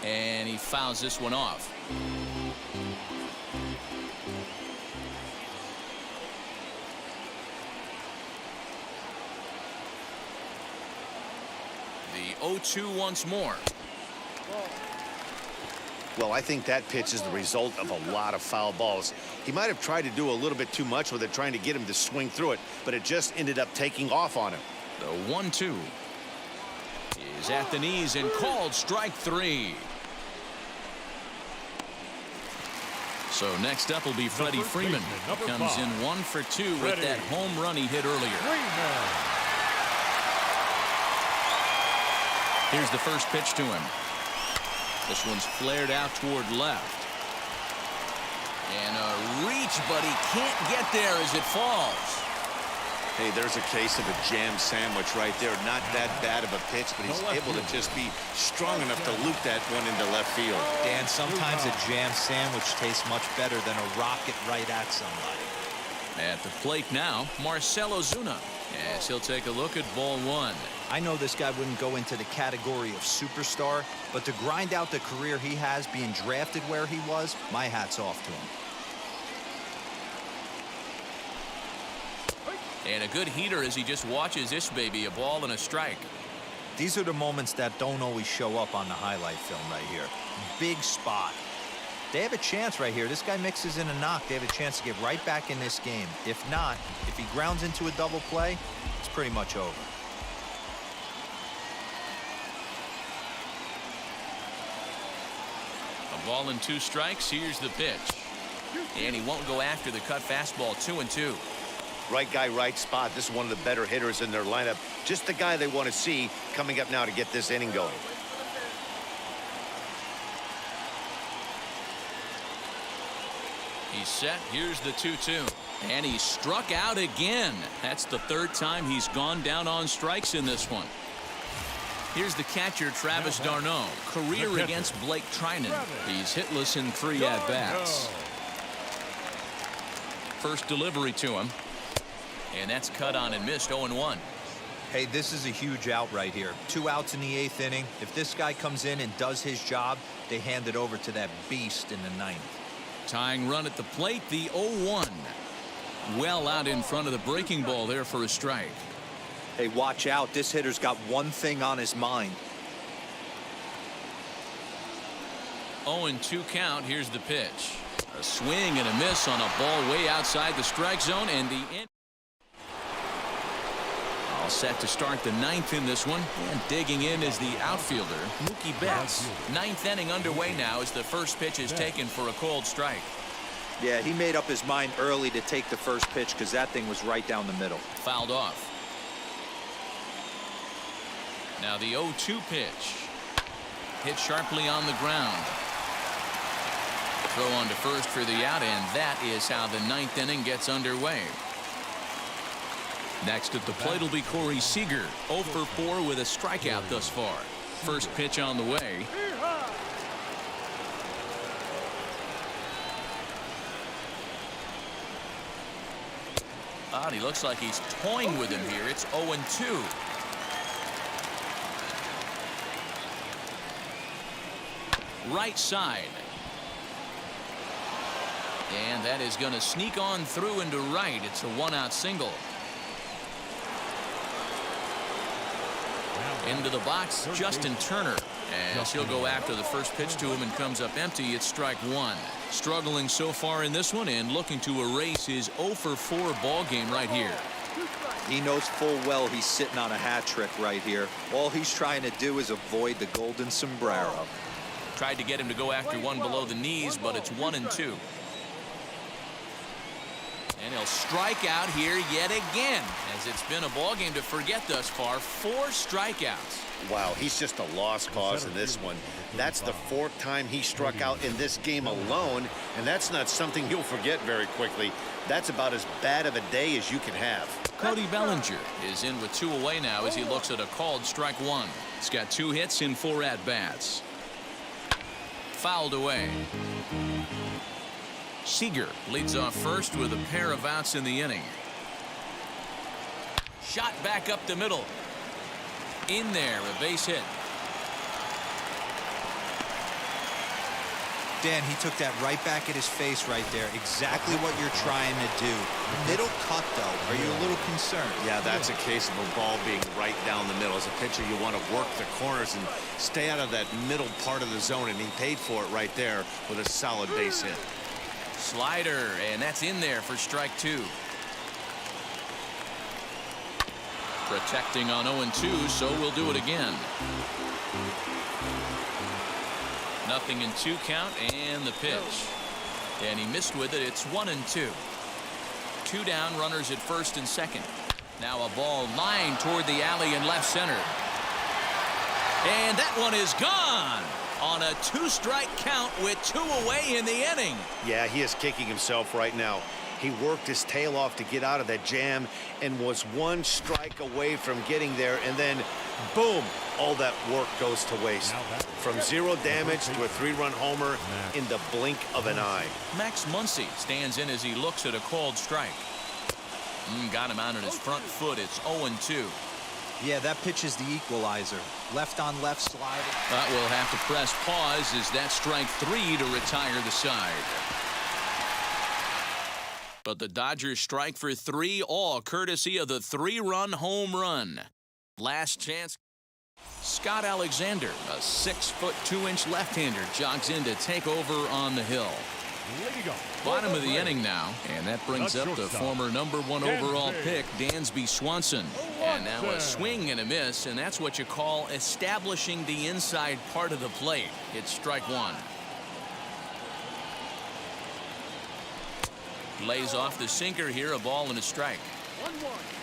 And he fouls this one off. The 0-2 once more. Well, I think that pitch is the result of a lot of foul balls. He might have tried to do a little bit too much with it, trying to get him to swing through it, but it just ended up taking off on him. The 1-2 is at the knees and called strike 3. So next up will be Freddie Freeman. Comes in 1 for 2 with that home run he hit earlier. Here's the first pitch to him. This one's flared out toward left. And a reach, but he can't get there as it falls. Hey, there's a case of a jam sandwich right there. Not that bad of a pitch, but he's able to just be strong enough to loop that one into left field. Dan, sometimes a jam sandwich tastes much better than a rocket right at somebody. At the plate now, Marcell Ozuna, as he'll take a look at ball 1. I know this guy wouldn't go into the category of superstar, but to grind out the career he has being drafted where he was, my hat's off to him. And a good heater as he just watches this baby, a ball and a strike. These are the moments that don't always show up on the highlight film right here. Big spot. They have a chance right here. This guy mixes in a knock. They have a chance to get right back in this game. If not, if he grounds into a double play, it's pretty much over. A ball and 2 strikes. Here's the pitch. And he won't go after the cut fastball. 2-2. Right guy, right spot. This is one of the better hitters in their lineup. Just the guy they want to see coming up now to get this inning going. He's set. Here's the 2-2. And he struck out again. That's the 3rd time he's gone down on strikes in this one. Here's the catcher, Travis Darno. Career against Blake Trinan. He's hitless in 3 at-bats. First delivery to him. And that's cut on and missed. 0-1. Hey, this is a huge out right here. 2 outs in the 8th inning. If this guy comes in and does his job, they hand it over to that beast in the 9th. Tying run at the plate, the 0-1. Well out in front of the breaking ball there for a strike. Hey, watch out. This hitter's got one thing on his mind. 0-2 count. Here's the pitch. A swing and a miss on a ball way outside the strike zone, and the all set to start the 9th in this one. And digging in is the outfielder, Mookie Betts. 9th inning underway now as the first pitch is taken for a called strike. Yeah, he made up his mind early to take the first pitch because that thing was right down the middle. Fouled off. Now the 0-2 pitch. Hit sharply on the ground. Throw on to first for the out, and that is how the 9th inning gets underway. Next at the plate will be Corey Seeger, 0 for 4 with a strikeout thus far. First pitch on the way. He looks like he's toying with him here. It's 0-2. Right side. And that is going to sneak on through into right. It's a 1-out single. Into the box, Justin Turner. And he'll go after the first pitch to him and comes up empty. It's strike 1. Struggling so far in this one and looking to erase his 0 for 4 ball game right here. He knows full well he's sitting on a hat trick right here. All he's trying to do is avoid the golden sombrero. Tried to get him to go after one below the knees, but it's 1-2. And he'll strike out here yet again, as it's been a ball game to forget thus far. 4 strikeouts. Wow, he's just a lost cause in this one. That's the 4th time he struck out in this game alone, and that's not something you'll forget very quickly. That's about as bad of a day as you can have. Cody Bellinger is in with 2 away now as he looks at a called strike 1. He's got 2 hits in 4 at-bats. Fouled away. Seeger leads off first with a pair of outs in the inning. Shot back up the middle. In there, a base hit. Dan, he took that right back at his face right there. Exactly what you're trying to do. Middle cut, though. Are you a little concerned? Yeah, that's a case of a ball being right down the middle. As a pitcher, you want to work the corners and stay out of that middle part of the zone, and he paid for it right there with a solid base hit. Slider, and that's in there for strike 2. Protecting on 0-2, so we'll do it again. 0-2 count, and the pitch. And he missed with it. It's 1-2. 2 down, runners at first and second. Now a ball lined toward the alley in left center. And that one is gone on a 2-strike count with 2 away in the inning. Yeah, he is kicking himself right now. He worked his tail off to get out of that jam and was 1 strike away from getting there, and then boom, all that work goes to waste. From 0 damage to a 3-run homer in the blink of an eye. Max Muncy stands in as he looks at a called strike. Got him out on his front foot. It's 0-2. Yeah, that pitch is the equalizer. Left on left slide. But we'll have to press pause as that strike 3 to retire the side. But the Dodgers strike for 3, all courtesy of the 3-run home run. Last chance. Scott Alexander, a 6-foot 2-inch left-hander, jogs in to take over on the hill. Bottom of the inning now, and that brings up the former #1 overall pick, Dansby Swanson. And now a swing and a miss, and that's what you call establishing the inside part of the plate. It's strike 1. Lays off the sinker here, a ball and a strike. 1-1.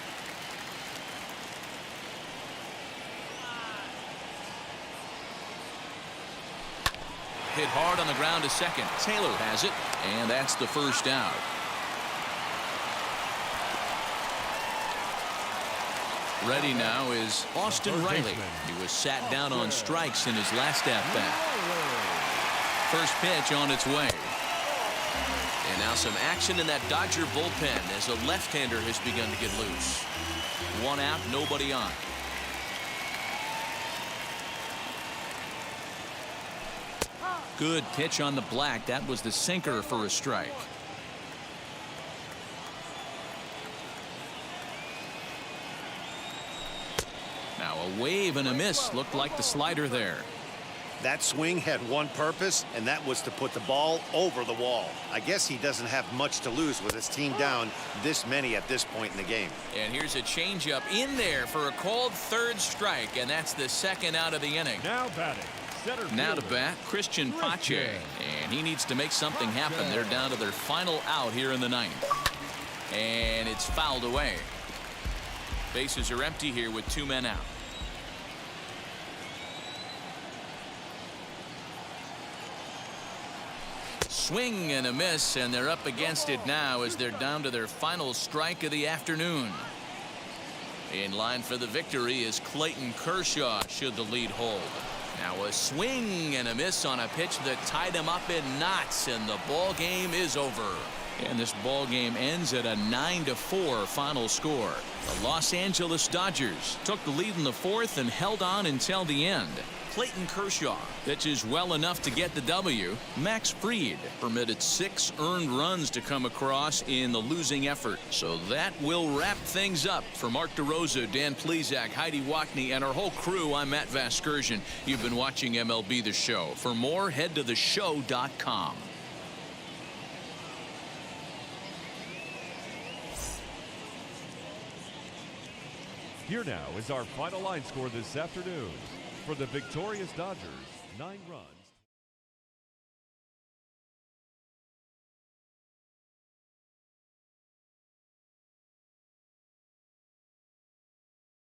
Hit hard on the ground to second. Taylor has it, and that's the first out. Ready now is Austin Reilly. He was sat down on strikes in his last at-bat. First pitch on its way. And now some action in that Dodger bullpen as a left-hander has begun to get loose. 1 out, nobody on. Good pitch on the black. That was the sinker for a strike. Now a wave and a miss. Looked like the slider there. That swing had one purpose, and that was to put the ball over the wall. I guess he doesn't have much to lose with his team down this many at this point in the game. And here's a changeup in there for a called 3rd strike, and that's the 2nd out of the inning. Now batting. Now to bat, Christian Pache, and he needs to make something happen. They're down to their final out here in the 9th. And it's fouled away. Bases are empty here with 2 men out. Swing and a miss, and they're up against it now as they're down to their final strike of the afternoon. In line for the victory is Clayton Kershaw should the lead hold. Now a swing and a miss on a pitch that tied him up in knots, and the ball game is over. And this ball game ends at a 9-4 final score. The Los Angeles Dodgers took the lead in the 4th and held on until the end. Clayton Kershaw pitches well enough to get the W. Max Fried permitted 6 earned runs to come across in the losing effort. So that will wrap things up. For Mark DeRosa, Dan Plesac, Heidi Wackney, and our whole crew, I'm Matt Vasgersian. You've been watching MLB The Show. For more, head to theshow.com. Here now is our final line score this afternoon. For the victorious Dodgers, 9 runs.